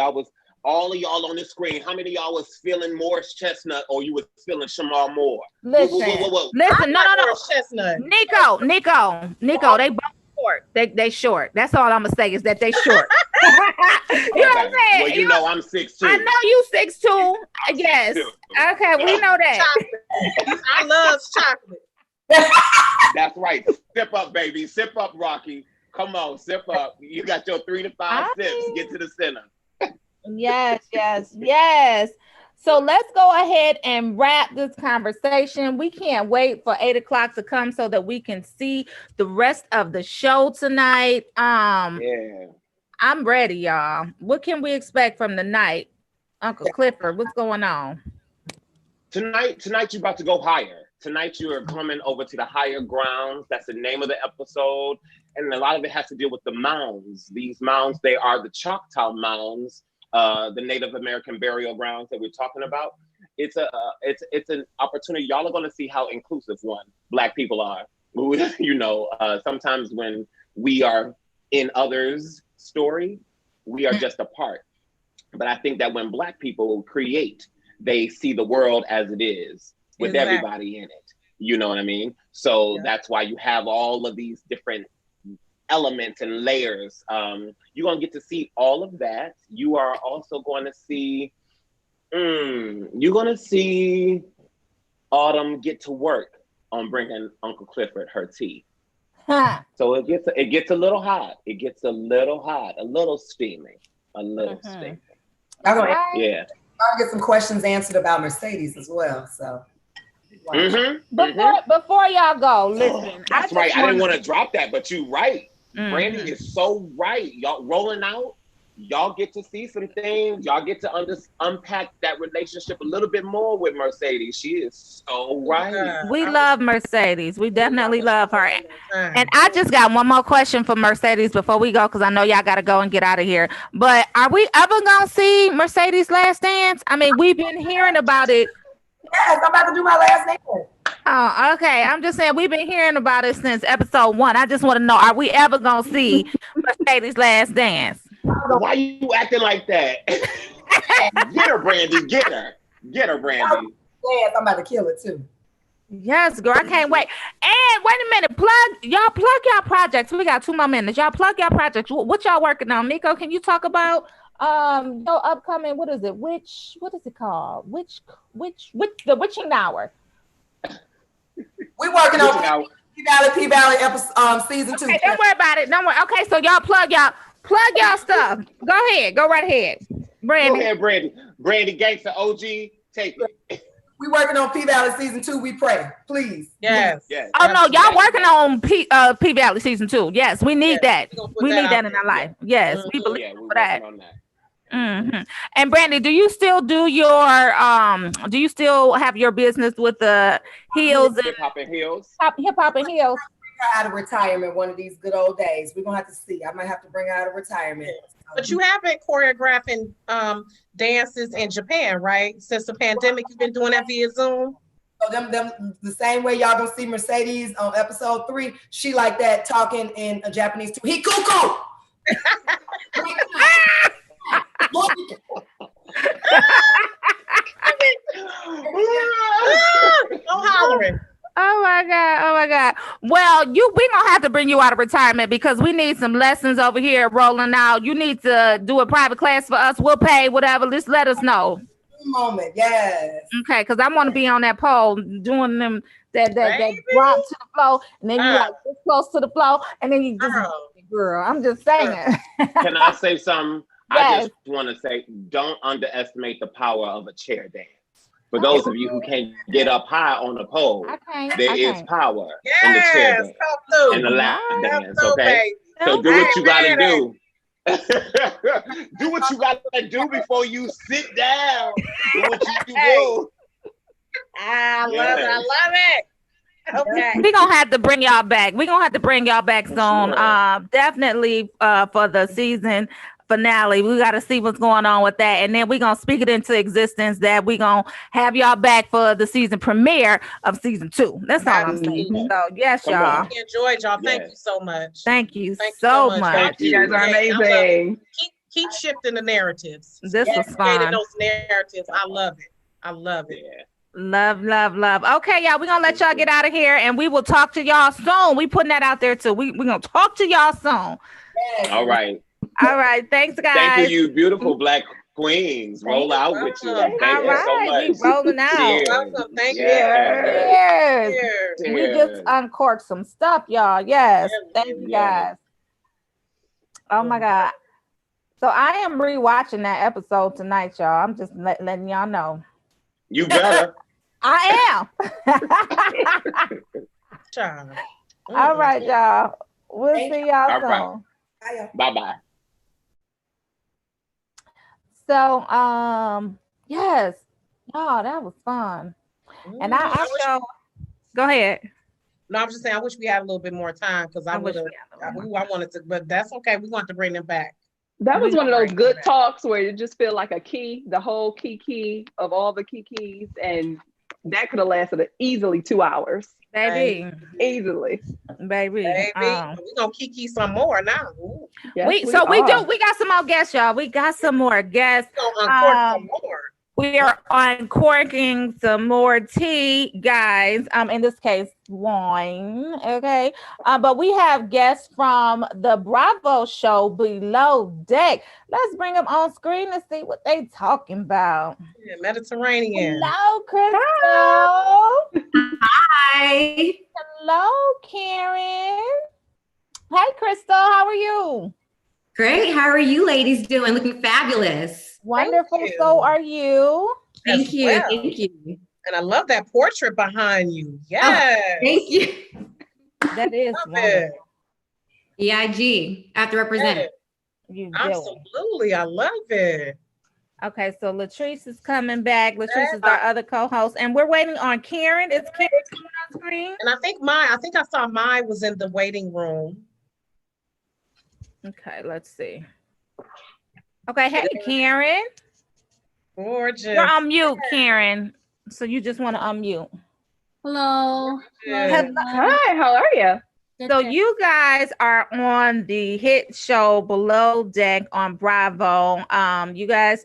all of y'all on the screen. How many of y'all was feeling Morris Chestnut or you was feeling Shamar Moore? Listen, listen, no. Chestnut. Nico, they both short. They short. That's all I'm gonna say is that they short. You know what I'm saying? Well, you know I'm 6'2". I know you 6'2". Yes. 6'2". Okay, we know that. I love chocolate. That's right. Sip up, baby. Sip up, Rocky. Come on, sip up. You got your 3 to 5 sips. Get to the center. Yes. So let's go ahead and wrap this conversation. We can't wait for 8 o'clock to come so that we can see the rest of the show tonight. Yeah. I'm ready, y'all. What can we expect from the night? Uncle Clifford, what's going on? Tonight you're about to go higher. Tonight you are coming over to the higher grounds. That's the name of the episode. And a lot of it has to deal with the mounds. These mounds, they are the Choctaw mounds, the Native American burial grounds that we're talking about. It's an opportunity. Y'all are going to see how inclusive Black people are. You know, sometimes when we are in others' story, we are just a part. But I think that when Black people create, they see the world as it is with everybody in it. You know what I mean? So that's why you have all of these different elements and layers. You're going to get to see all of that. You are also going to see, Autumn get to work on bringing Uncle Clifford her tea. So it gets a little hot. It gets a little hot, a little steamy, steamy. Yeah. I'll get some questions answered about Mercedes as well. So before y'all go, listen. That's right. I didn't want to drop that, but you're right. Brandee is so right. Y'all rolling out. Y'all get to see some things. Y'all get to unpack that relationship a little bit more with Mercedes. She is so right. We love Mercedes. We definitely love her. And I just got one more question for Mercedes before we go, because I know y'all got to go and get out of here. But are we ever going to see Mercedes' last dance? I mean, we've been hearing about it. Yes, I'm about to do my last dance. Oh, okay. I'm just saying we've been hearing about it since episode 1. I just want to know, are we ever going to see Mercedes' last dance? Why you acting like that? Get her, Brandee. Get her, Brandee. Yes, I'm about to kill it too. Yes, girl. I can't wait. And wait a minute. Plug y'all projects. We got 2 more minutes. Y'all plug y'all projects. What y'all working on? Nico, can you talk about your upcoming, what is it called? The Witching Hour. We working on P Valley episode season 2. Okay, don't worry about it. Don't worry. Okay, so y'all plug y'all stuff. Go ahead. Go right ahead. Brandee. Go ahead, Brandee. Brandee Gangsta OG. Take it. We working on P Valley season 2. We pray, please. Yes. Oh no, y'all working on P Valley season 2. Yes, we need that. We need that in our life. Yes, we believe for that. On that. And Brandee, do you still do your do you still have your business with the heels? Hip hop and heels. Hip hop and heels. Out of retirement one of these good old days. We're gonna have to see. I might have to bring her out of retirement. But you have been choreographing dances in Japan, right? Since the pandemic, you've been doing that via Zoom. So them the same way y'all gonna see Mercedes on episode 3. She like that talking in a Japanese too. He cuckoo. No hollering. Oh my God. Well, we gonna have to bring you out of retirement because we need some lessons over here rolling out. You need to do a private class for us. We'll pay whatever. Just let us know. Moment, yes. Okay, because I want to be on that pole doing them that drop to the floor, and then you like this close to the floor, and then you just girl. I'm just saying. Can I say something? Yes. I just want to say, don't underestimate the power of a chair dance. For those of you who can't get up high on a pole, there is power in the chair dance, in the lap dance, okay? So do what you gotta do. Do what you gotta do before you sit down. Do what you do. I love it. Okay. We're gonna have to bring y'all back. We're gonna have to bring y'all back soon. Definitely for the season finale. We got to see what's going on with that. And then we're going to speak it into existence that we're going to have y'all back for the season premiere of season 2. That's all I'm saying. So, yes, y'all. We enjoyed y'all. Thank you so much. Thank you so much. Thank you. You guys are amazing. Keep shifting the narratives. This was fun. Those narratives. I love it. I love it. Yeah. Love. Okay, y'all, we're gonna let y'all get out of here and we will talk to y'all soon. We putting that out there too. We're gonna talk to y'all soon. All right. Thanks, guys. Thank you, beautiful Black queens. Roll out with you. Thank you so much. We rolling out. Cheers. Welcome. Thank you. Cheers. We just uncorked some stuff, y'all. Yes. Thank you, guys. Oh my God. So I am rewatching that episode tonight, y'all. I'm just letting y'all know. You better. I am. All right, y'all. We'll see y'all soon. Bye-bye. So, yes. Oh, that was fun. And I go ahead. No, I'm just saying, I wish we had a little bit more time because I wanted to, but that's okay. We want to bring them back. That was one of those good talks where you just feel like the whole key of all the keys, and that could have lasted easily 2 hours. Baby. Easily. Baby. We're gonna kiki some more now. Yes, we got some more guests, y'all. We got some more guests. We're gonna uncork some more. We are uncorking some more tea, guys. In this case, wine. Okay. But we have guests from the Bravo show Below Deck. Let's bring them on screen to see what they talking about. Yeah, Mediterranean. Hello, Crystal. Hi. Hello, Karen. Hi, Crystal. How are you? Great. How are you ladies doing? Looking fabulous. Wonderful. So are you? Thank you. Well. Thank you. And I love that portrait behind you. Yes. Oh, thank you. That is wonderful. EIG. I have to represent. You do. Absolutely. I love it. Okay, so Latrice is coming back. Latrice is our other co-host, and we're waiting on Karen. Is Karen coming on screen? And I think I saw mine was in the waiting room. Okay, let's see. Okay, hey, Karen. Gorgeous. You're on mute, Karen. So you just want to unmute. Hello. Hi, how are you? So you guys are on the hit show Below Deck on Bravo. You guys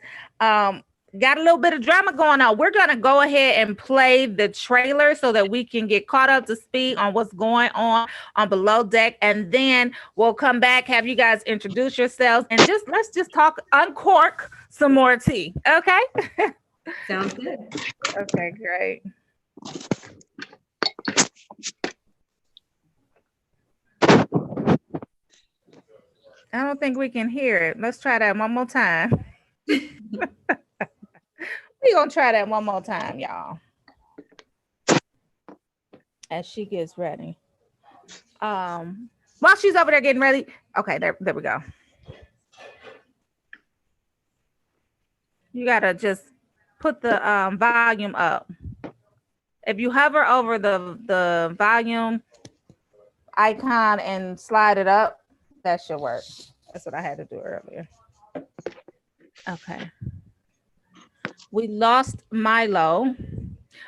got a little bit of drama going on. We're going to go ahead and play the trailer so that we can get caught up to speed on what's going on Below Deck. And then we'll come back, have you guys introduce yourselves, and let's just talk, uncork some more tea. Okay? Sounds good. Okay, great. I don't think we can hear it. Let's try that one more time. We're going to try that one more time, y'all. As she gets ready. While she's over there getting ready. Okay, there we go. You got to just put the volume up. If you hover over the volume icon and slide it up, that should work. That's what I had to do earlier. Okay. We lost Milo.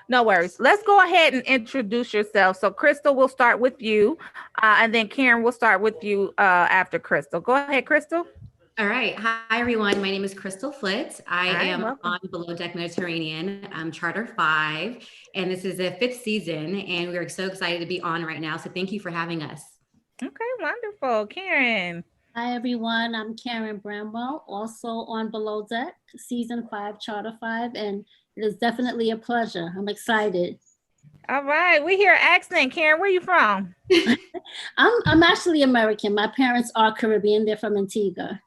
No worries. Let's go ahead and introduce yourself. So Crystal, we'll start with you. And then Karen, we'll start with you after Crystal. Go ahead, Crystal. All right. Hi, everyone. My name is Crystal Flitz. I am welcome. on Below Deck Mediterranean. I'm Charter 5, and this is the 5th season, and we're so excited to be on right now. So thank you for having us. Okay, wonderful. Karen. Hi, everyone. I'm Karen Bramwell, also on Below Deck, Season 5, Charter 5, and it is definitely a pleasure. I'm excited. All right, we hear accent. Karen, where you from? I'm actually American. My parents are Caribbean. They're from Antigua.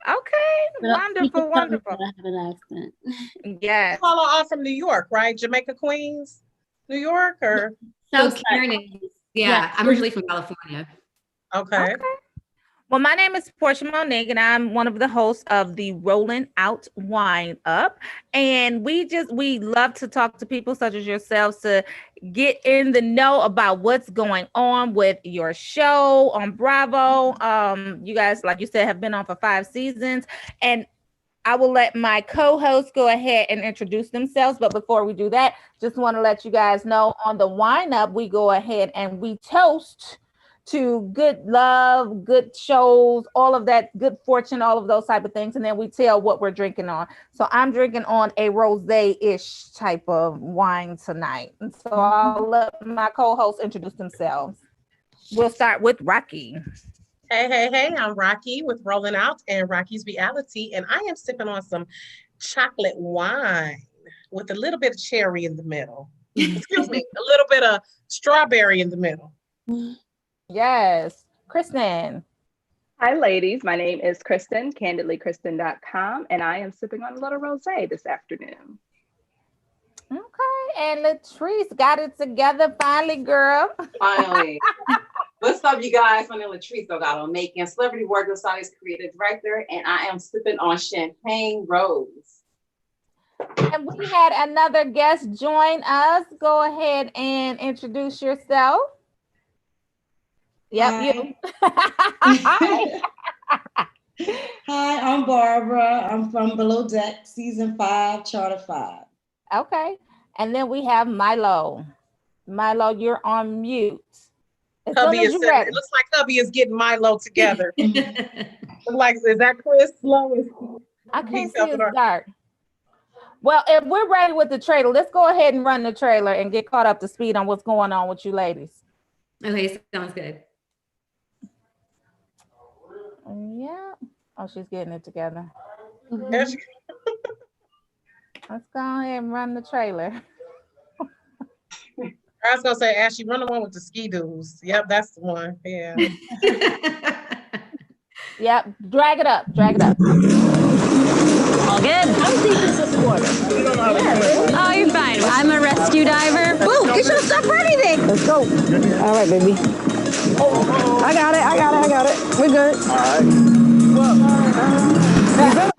Okay, wonderful. I have an accent. Yes. You all are from New York, right? Jamaica, Queens, New York, or? So Karen is, yeah, I'm originally from California. Okay. Well, my name is Portia Monique, and I'm one of the hosts of the Rolling Out Wine Up. And we love to talk to people such as yourselves to get in the know about what's going on with your show on Bravo. You guys, like you said, have been on for 5 seasons, and I will let my co-hosts go ahead and introduce themselves. But before we do that, just want to let you guys know on the Wine Up, we go ahead and we toast to good love, good shows, all of that, good fortune, all of those type of things. And then we tell what we're drinking on. So I'm drinking on a rosé-ish type of wine tonight. And so I'll let my co-hosts introduce themselves. We'll start with Rocky. Hey, I'm Rocky with Rolling Out and Rocky's Reality. And I am sipping on some chocolate wine with a little bit of cherry in the middle. Excuse me, a little bit of strawberry in the middle. Yes. Kristen. Hi, ladies. My name is Kristen, candidlykristen.com, and I am sipping on a little rosé this afternoon. Okay. And Latrice got it together finally, girl. Finally. What's up, you guys? My name is Latrice Delgado, making celebrity wardrobe stylist, creative director, and I am sipping on Champagne Rose. And we had another guest join us. Go ahead and introduce yourself. Yep, you. Hi, I'm Barbara. I'm from Below Deck, season 5, Charter 5. Okay. And then we have Milo. Milo, you're on mute. It looks like hubby is getting Milo together. Like, is that Chris Lois? I can't see, it's dark. Well, if we're ready with the trailer, let's go ahead and run the trailer and get caught up to speed on what's going on with you ladies. Okay, sounds good. Yeah. Oh, she's getting it together. Mm-hmm. Let's go ahead and run the trailer. I was gonna say, Ashley, run the one with the ski-doos. Yep, that's the one. Yeah. Yep. Drag it up. Drag it up. All good. How deep is this water? Oh, you're fine. I'm a rescue diver. Boo, get your stuff ready then. Let's go. All right, baby. I got it. We're good. All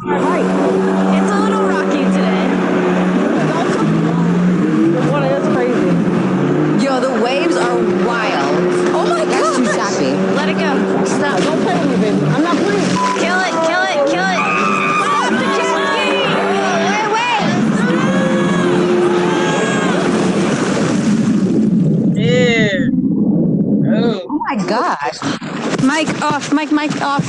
right. It's a little rocky today. The water is crazy. Yo, the waves are wild. Oh my God. That's too choppy. Let it go. Stop. Don't play with me, baby. I'm not playing. Kill it. Stop the jet ski. Yeah. Oh my gosh. Mic off.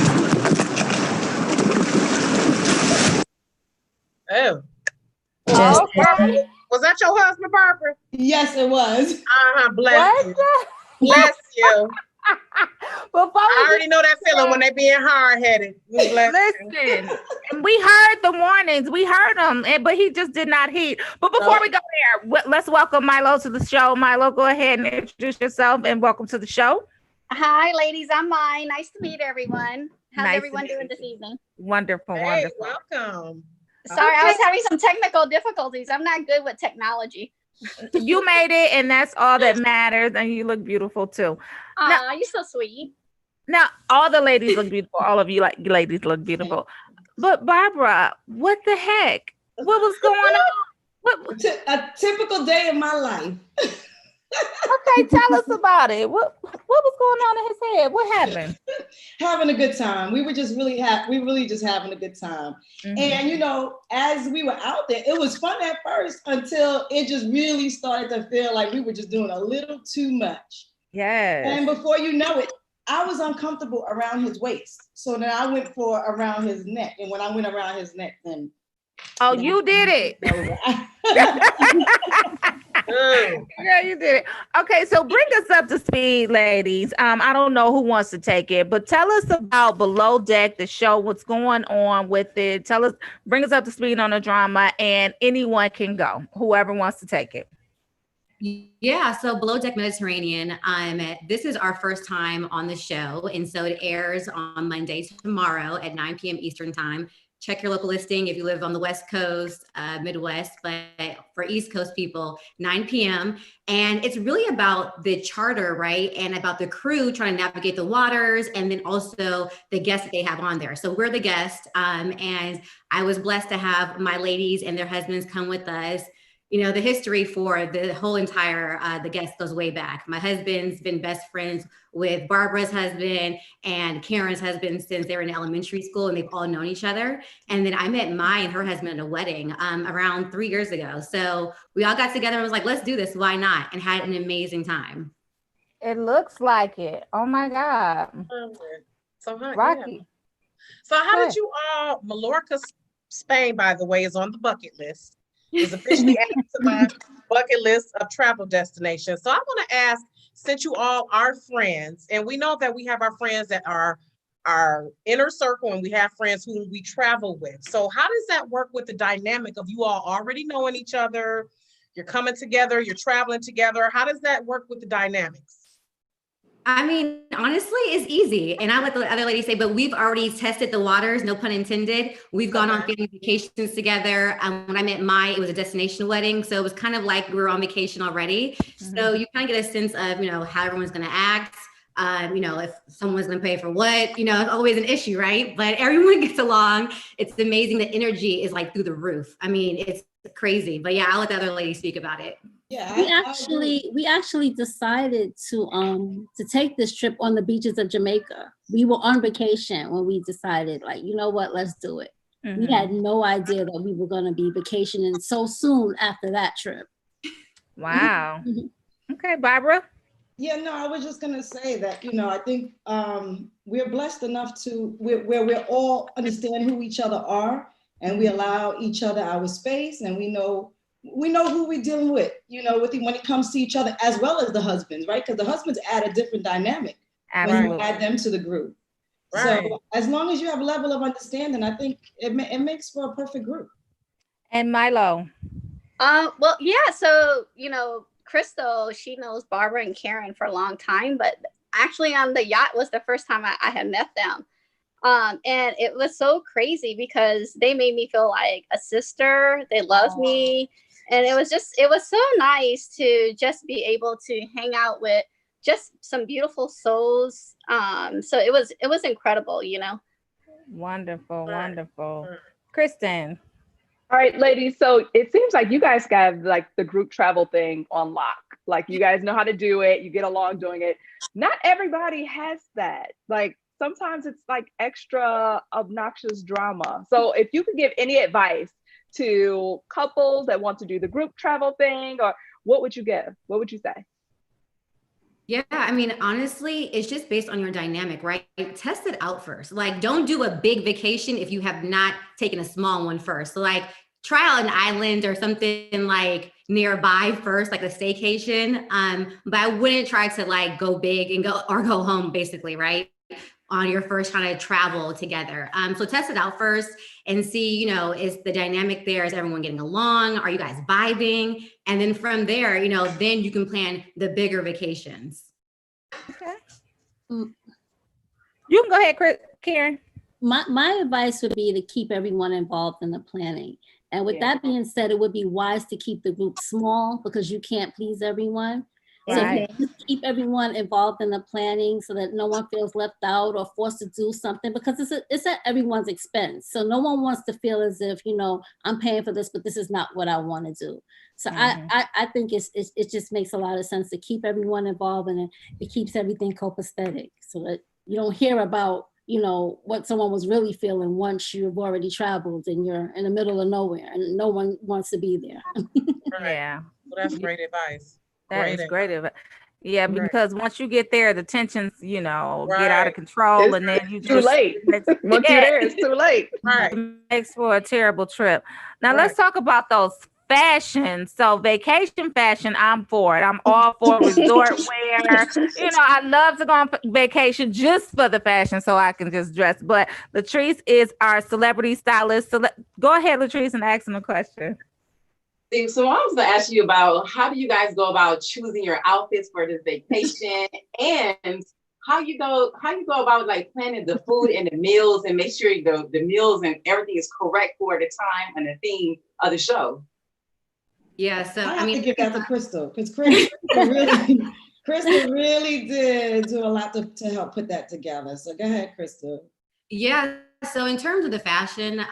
Oh. Okay. Was that your husband, Barbara? Yes, it was. Bless you. Bless you. I already know that feeling when they being hard-headed. Listen, we heard the warnings. We heard them, but he just did not heed. But before we go there, let's welcome Milo to the show. Milo, go ahead and introduce yourself and welcome to the show. Hi, ladies. I'm Mai. Nice to meet everyone. How's everyone doing this evening? Wonderful, hey, wonderful. Welcome. Sorry, I was having some technical difficulties. I'm not good with technology. You made it, and that's all that matters. And you look beautiful too. Aw, you're so sweet. Now, all the ladies look beautiful. All of you ladies look beautiful. But Barbara, what the heck? What was going on? A typical day of my life. Okay, tell us about it. What was going on in his head? What happened? Having a good time. We were just really just having a good time. Mm-hmm. And you know, as we were out there, it was fun at first until it just really started to feel like we were just doing a little too much. Yes. And before you know it, I was uncomfortable around his waist. So then I went for around his neck. And when I went around his neck, then you did it. Yeah, you did it. Okay, so bring us up to speed, ladies. I don't know who wants to take it, but tell us about Below Deck, the show, what's going on with it. Bring us up to speed on the drama, and anyone can go, whoever wants to take it. Yeah, so Below Deck Mediterranean, this is our first time on the show, and so it airs on Monday tomorrow at 9 p.m. Eastern time. check your local listing if you live on the West Coast, Midwest, but for East Coast people, 9 p.m. And it's really about the charter, right? And about the crew trying to navigate the waters, and then also the guests that they have on there. So we're the guests, and I was blessed to have my ladies and their husbands come with us. You know, the history for the whole entire, the guest goes way back. My husband's been best friends with Barbara's husband and Karen's husband since they were in elementary school, and they've all known each other. And then I met Mai and her husband at a wedding around 3 years ago. So we all got together and was like, let's do this, why not? And had an amazing time. It looks like it. Oh my God. So Rocky. Yeah. So how did you all, Mallorca, Spain, by the way, is on the bucket list. Is officially added to my bucket list of travel destinations. So I want to ask, since you all are friends, and we know that we have our friends that are our inner circle, and we have friends whom we travel with. So how does that work with the dynamic of you all already knowing each other? You're coming together, you're traveling together. How does that work with the dynamics? I mean, honestly, it's easy. And I let the other lady say, but we've already tested the waters, no pun intended. We've gone on family vacations together. When I met Mai, it was a destination wedding. So it was kind of like we were on vacation already. So you kind of get a sense of, you know, how everyone's going to act. You know, if someone's going to pay for what, you know, it's always an issue, right? But everyone gets along. It's amazing. The energy is like through the roof. I mean, it's crazy. But yeah, I'll let the other lady speak about it. Yeah, we actually decided to take this trip on the beaches of Jamaica. We were on vacation when we decided, like, you know what, let's do it. We had no idea that we were going to be vacationing so soon after that trip. Wow. Okay, Barbara. Yeah, no, I was just gonna say that, you know, I think we're blessed enough to where we all understand who each other are, and we allow each other our space, and we know who we're dealing with, you know, when it comes to each other, as well as the husbands, right? Because the husbands add a different dynamic when you add them to the group. Right. So as long as you have a level of understanding, I think it makes for a perfect group. And Milo. Well, yeah. So, you know, Crystal, she knows Barbara and Karen for a long time, but actually on the yacht was the first time I had met them. And it was so crazy because they made me feel like a sister. They loved me. And it was so nice to just be able to hang out with just some beautiful souls. So it was incredible, you know. Wonderful, wonderful. Kristen. All right, ladies. So it seems like you guys got like the group travel thing on lock. Like you guys know how to do it. You get along doing it. Not everybody has that. Like sometimes it's like extra obnoxious drama. So if you could give any advice to couples that want to do the group travel thing, or what would you give? What would you say? Yeah, I mean, honestly, it's just based on your dynamic, right? Test it out first. Like, don't do a big vacation if you have not taken a small one first. So like, try out an island or something like nearby first, like a staycation. But I wouldn't try to like go big and go home, basically, right? On your first kind of travel together. So test it out first and see, you know, is the dynamic there? Is everyone getting along? Are you guys vibing? And then from there, you know, then you can plan the bigger vacations. Okay. You can go ahead, Karen. My advice would be to keep everyone involved in the planning. And with that being said, it would be wise to keep the group small because you can't please everyone. Right. So just keep everyone involved in the planning so that no one feels left out or forced to do something, because it's at everyone's expense. So no one wants to feel as if, you know, I'm paying for this, but this is not what I want to do. So I think it just makes a lot of sense to keep everyone involved, and it keeps everything copacetic so that you don't hear about, you know, what someone was really feeling once you've already traveled and you're in the middle of nowhere and no one wants to be there. Yeah. Well, that's great advice. That is great advice. Yeah, because once you get there, the tensions, you know, get out of control, and then you too late. Once you're there, it's too late. Right. It makes for a terrible trip. Now let's talk about those fashion. So vacation fashion, I'm for it. I'm all for resort wear. You know, I love to go on vacation just for the fashion so I can just dress. But Latrice is our celebrity stylist. So go ahead, Latrice, and ask him a question. So I was going to ask you about how do you guys go about choosing your outfits for this vacation, and how you go about like planning the food and the meals and make sure the meals and everything is correct for the time and the theme of the show. Yeah, so I mean, to give that to Crystal, because Crystal really did do a lot to help put that together. So go ahead, Crystal. Yeah. So in terms of the fashion,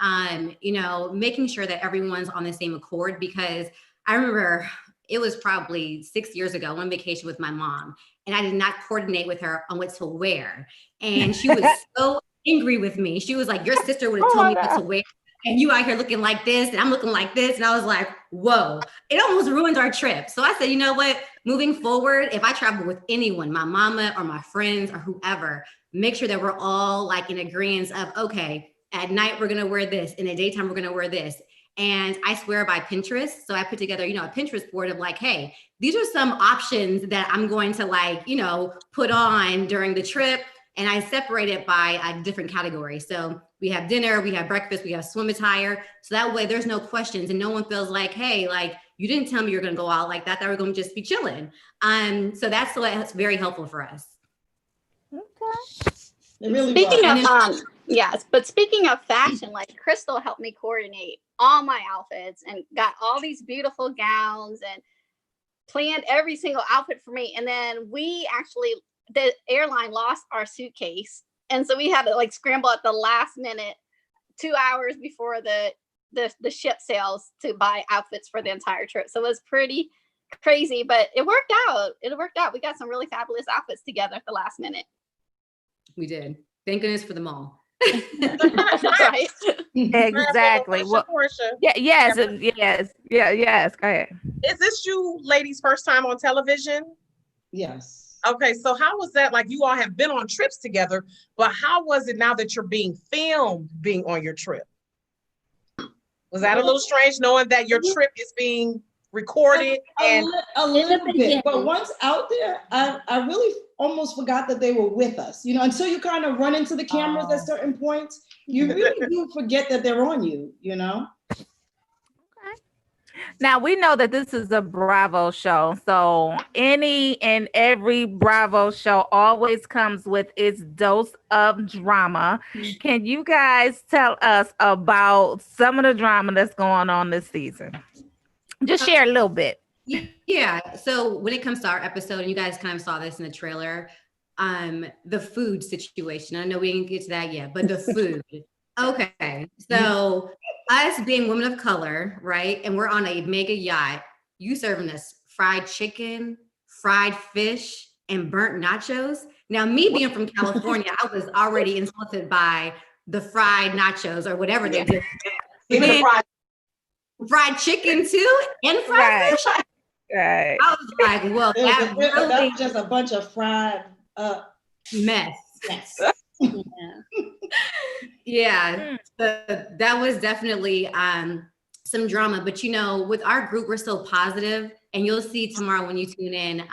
you know, making sure that everyone's on the same accord, because I remember it was probably 6 years ago on vacation with my mom, and I did not coordinate with her on what to wear. And she was so angry with me. She was like, your sister would have told me what to wear. And you out here looking like this, and I'm looking like this. And I was like, whoa, it almost ruined our trip. So I said, you know what, moving forward, if I travel with anyone, my mama or my friends or whoever, make sure that we're all like in agreement of, okay, at night, we're gonna wear this. In the daytime, we're gonna wear this. And I swear by Pinterest. So I put together, you know, a Pinterest board of like, hey, these are some options that I'm going to like, you know, put on during the trip. And I separate it by a different category. So we have dinner, we have breakfast, we have swim attire. So that way there's no questions and no one feels like, hey, like you didn't tell me you're gonna go out like that we're gonna just be chilling. So that's very helpful for us. Okay. Speaking of fashion, like Crystal helped me coordinate all my outfits and got all these beautiful gowns and planned every single outfit for me. And then the airline lost our suitcase. And so we had to like scramble at the last minute, 2 hours before the ship sails to buy outfits for the entire trip. So it was pretty crazy, but it worked out. We got some really fabulous outfits together at the last minute. We did. Thank goodness for the mall. Right. Exactly. Well, yes. Go ahead. Is this you ladies' first time on television? Yes. Okay, so how was that? Like, you all have been on trips together, but how was it now that you're being filmed being on your trip? Was that a little strange knowing that your trip is being recorded? A little bit, but once out there, I really almost forgot that they were with us. You know, until you kind of run into the cameras at certain points, you really do forget that they're on you, you know? Now we know that this is a Bravo show, so any and every Bravo show always comes with its dose of drama. Can you guys tell us about some of the drama that's going on this season? Just share a little bit. Yeah. So when it comes to our episode, and you guys kind of saw this in the trailer, the food situation. I know we didn't get to that yet, but the food. Okay. So us being women of color, right? And we're on a mega yacht. You serving us fried chicken, fried fish, and burnt nachos. Now, me being from California, I was already insulted by the fried nachos or whatever they did. Even fried chicken too, and fried fish. Right. I was like, well, that was just a bunch of fried mess. Yeah, that was definitely some drama. But you know, with our group, we're so positive, and you'll see tomorrow when you tune in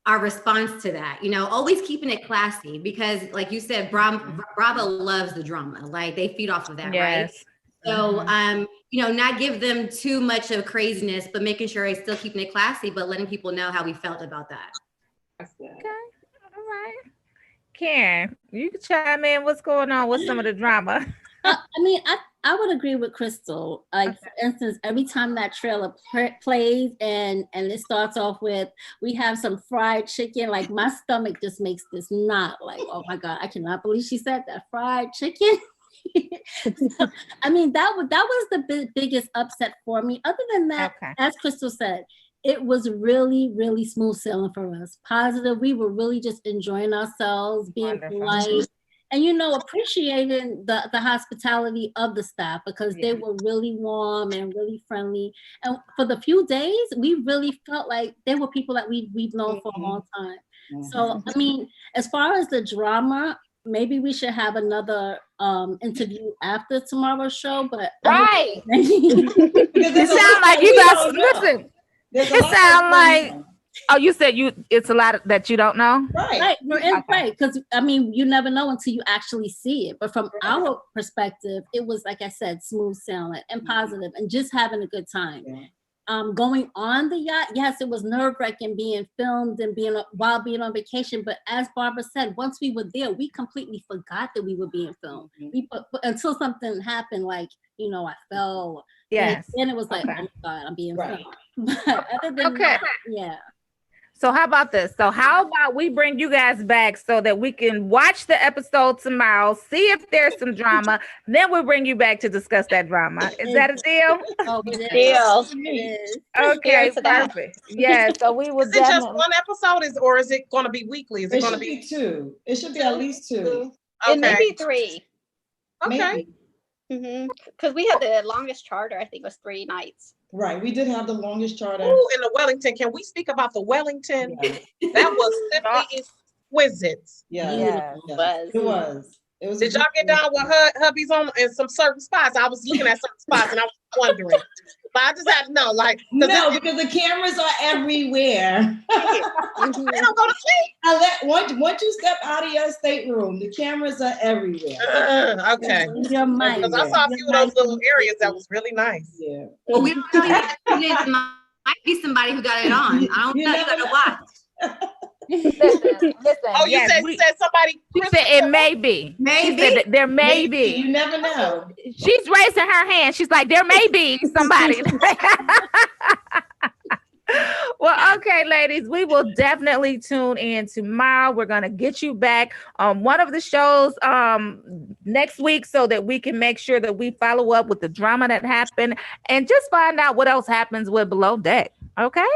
our response to that. You know, always keeping it classy because, like you said, Bravo loves the drama. Like they feed off of that, right? So, you know, not give them too much of craziness, but making sure it's still keeping it classy, but letting people know how we felt about that. Okay, all right. Karen, you can chime in. What's going on with some of the drama? I mean, I would agree with Crystal. Like, for instance, every time that trailer plays and it starts off with, we have some fried chicken, like my stomach just makes this knot. Like, oh my God, I cannot believe she said that, fried chicken. So, I mean, that was the biggest upset for me. Other than that, as Crystal said, it was really, really smooth sailing for us. Positive. We were really just enjoying ourselves, being polite, and, you know, appreciating the hospitality of the staff because they were really warm and really friendly. And for the few days, we really felt like they were people that we've known for a long time. So, I mean, as far as the drama, maybe we should have another interview after tomorrow's show. But it sounds like you guys listen. It sounds like you said it's a lot that you don't know. Right. Because I mean, you never know until you actually see it. But from our perspective, it was, like I said, smooth sailing and positive and just having a good time. going on the yacht, yes, it was nerve-wracking being filmed and while being on vacation. But as Barbara said, once we were there, we completely forgot that we were being filmed. We until something happened, like I fell. Yes. And it was like, oh my God, I'm being filmed. But other than that, yeah. So how about this? So how about we bring you guys back so that we can watch the episode tomorrow, see if there's some drama, then we'll bring you back to discuss that drama. Is that a deal? Oh, deal. Okay, perfect. Yeah, so we will Is it just definitely. one episode, or is it going to be weekly? Is it going to be 2? It should be at least 2. It may be 3. Okay. Because we had the longest charter, I think it was 3 nights. Right, we did have the longest charter. Ooh, in the Wellington. Can we speak about the Wellington? Yeah. That was simply exquisite. Yeah, it was. Did y'all get down with hubbies on in some certain spots? I was looking at certain spots and I was wondering. But I just had to know, because the cameras are everywhere. They don't go to sleep. Once you step out of your stateroom, the cameras are everywhere. Okay. Because I saw a few of those little areas that was really nice. Yeah. Well, we don't know yet. It might be somebody who got it on. I don't know. You gotta watch. Listen. Oh, you said somebody. She said it may be. Maybe. She said there may be. You never know. She's raising her hand. She's like, there may be somebody. Well, okay, ladies, we will definitely tune in tomorrow. We're going to get you back on one of the shows next week so that we can make sure that we follow up with the drama that happened and just find out what else happens with Below Deck. Okay.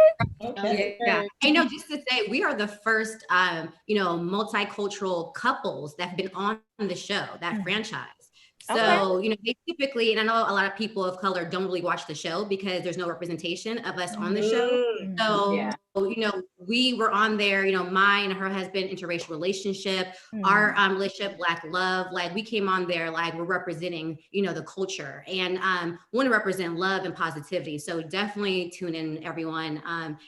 Yeah. Hey, no, just to say, we are the first, multicultural couples that have been on the show, that franchise. So, they typically, and I know a lot of people of color don't really watch the show because there's no representation of us on the show. So, we were on there, mine and her husband, interracial relationship, our relationship, Black love, like we came on there, like we're representing, the culture and want to represent love and positivity. So definitely tune in, everyone.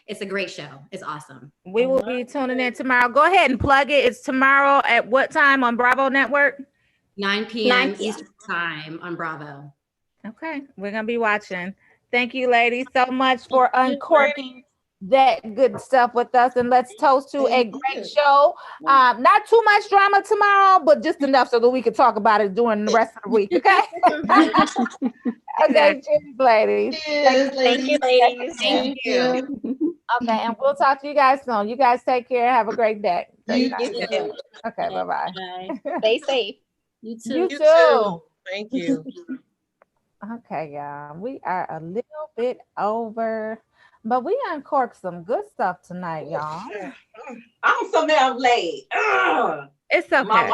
It's a great show. It's awesome. We will be tuning in tomorrow. Go ahead and plug it. It's tomorrow at what time on Bravo Network? 9 p.m. Eastern time on Bravo. Okay, we're gonna be watching. Thank you, ladies, so much for uncorking that good stuff with us, and let's toast to a great show. Not too much drama tomorrow, but just enough so that we can talk about it during the rest of the week. Okay. Okay, cheers, ladies. Thank you, ladies. Thank you. Okay, and we'll talk to you guys soon. You guys take care. Have a great day. You too. Okay, bye-bye. Stay safe. You too. You too. Thank you. Okay, y'all. We are a little bit over, but we uncorked some good stuff tonight, y'all. I'm so damn late. It's okay. My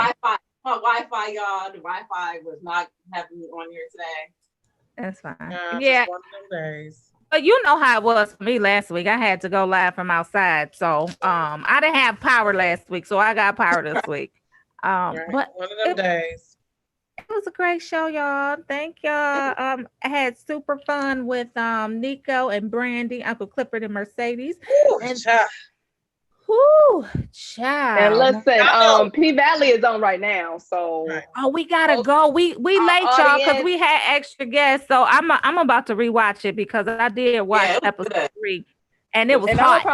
Wi-Fi, y'all. The Wi-Fi was not having me on here today. That's fine. Yeah. One of them days. But you know how it was for me last week. I had to go live from outside, so I didn't have power last week, so I got power this week. But one of them days. It was a great show, y'all. Thank y'all. I had super fun with Nicco and Brandee, Uncle Clifford and Mercedes. Ooh, and child. Child. And listen, P Valley is on right now, so we gotta go. We late, y'all, because we had extra guests. So I'm about to rewatch it because I did watch episode 3, and it was hot.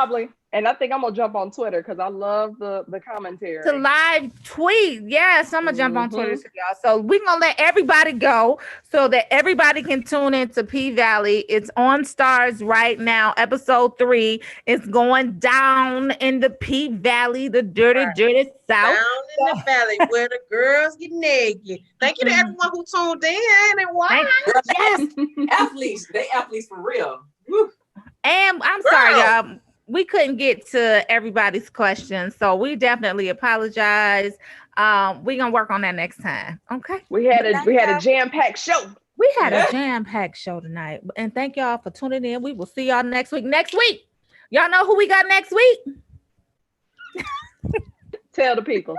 And I think I'm gonna jump on Twitter because I love the commentary. To live tweet. Yes, I'm gonna jump on Twitter to y'all. So we're gonna let everybody go so that everybody can tune into P Valley. It's on Stars right now. Episode 3 is going down in the P Valley, the dirty South. Down in the valley where the girls get naked. Thank you to everyone who tuned in and watched. Yes, athletes. They athletes for real. Woo. And I'm sorry, y'all. We couldn't get to everybody's questions, so we definitely apologize. We're gonna work on that next time. Okay. We had a jam-packed show. We had a jam-packed show tonight, and thank y'all for tuning in. We will see y'all next week. Y'all know who we got next week? Tell the people.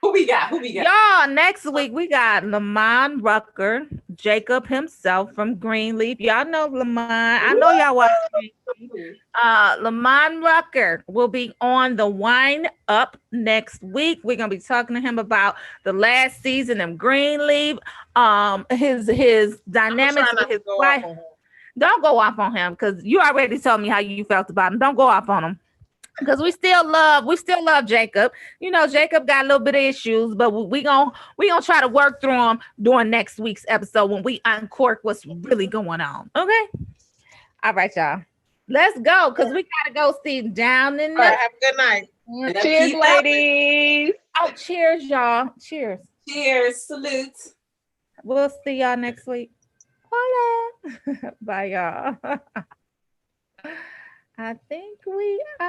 Who we got? Y'all, next week we got Lamont Rucker, Jacob himself from Greenleaf. Y'all know Lamont. I know y'all watch Greenleaf. Lamont Rucker will be on the Wine Up next week. We're gonna be talking to him about the last season of Greenleaf, his dynamics with his wife. Don't go off on him because you already told me how you felt about him. Don't go off on him. Because we still love Jacob. You know, Jacob got a little bit of issues, but we gonna try to work through them during next week's episode when we uncork what's really going on. Okay. All right, y'all. Let's go because we gotta go see Down in the. All right, have a good night. Cheers, ladies. Oh, cheers, y'all. Cheers. Cheers. Salute. We'll see y'all next week. Hola. Bye, y'all. I think we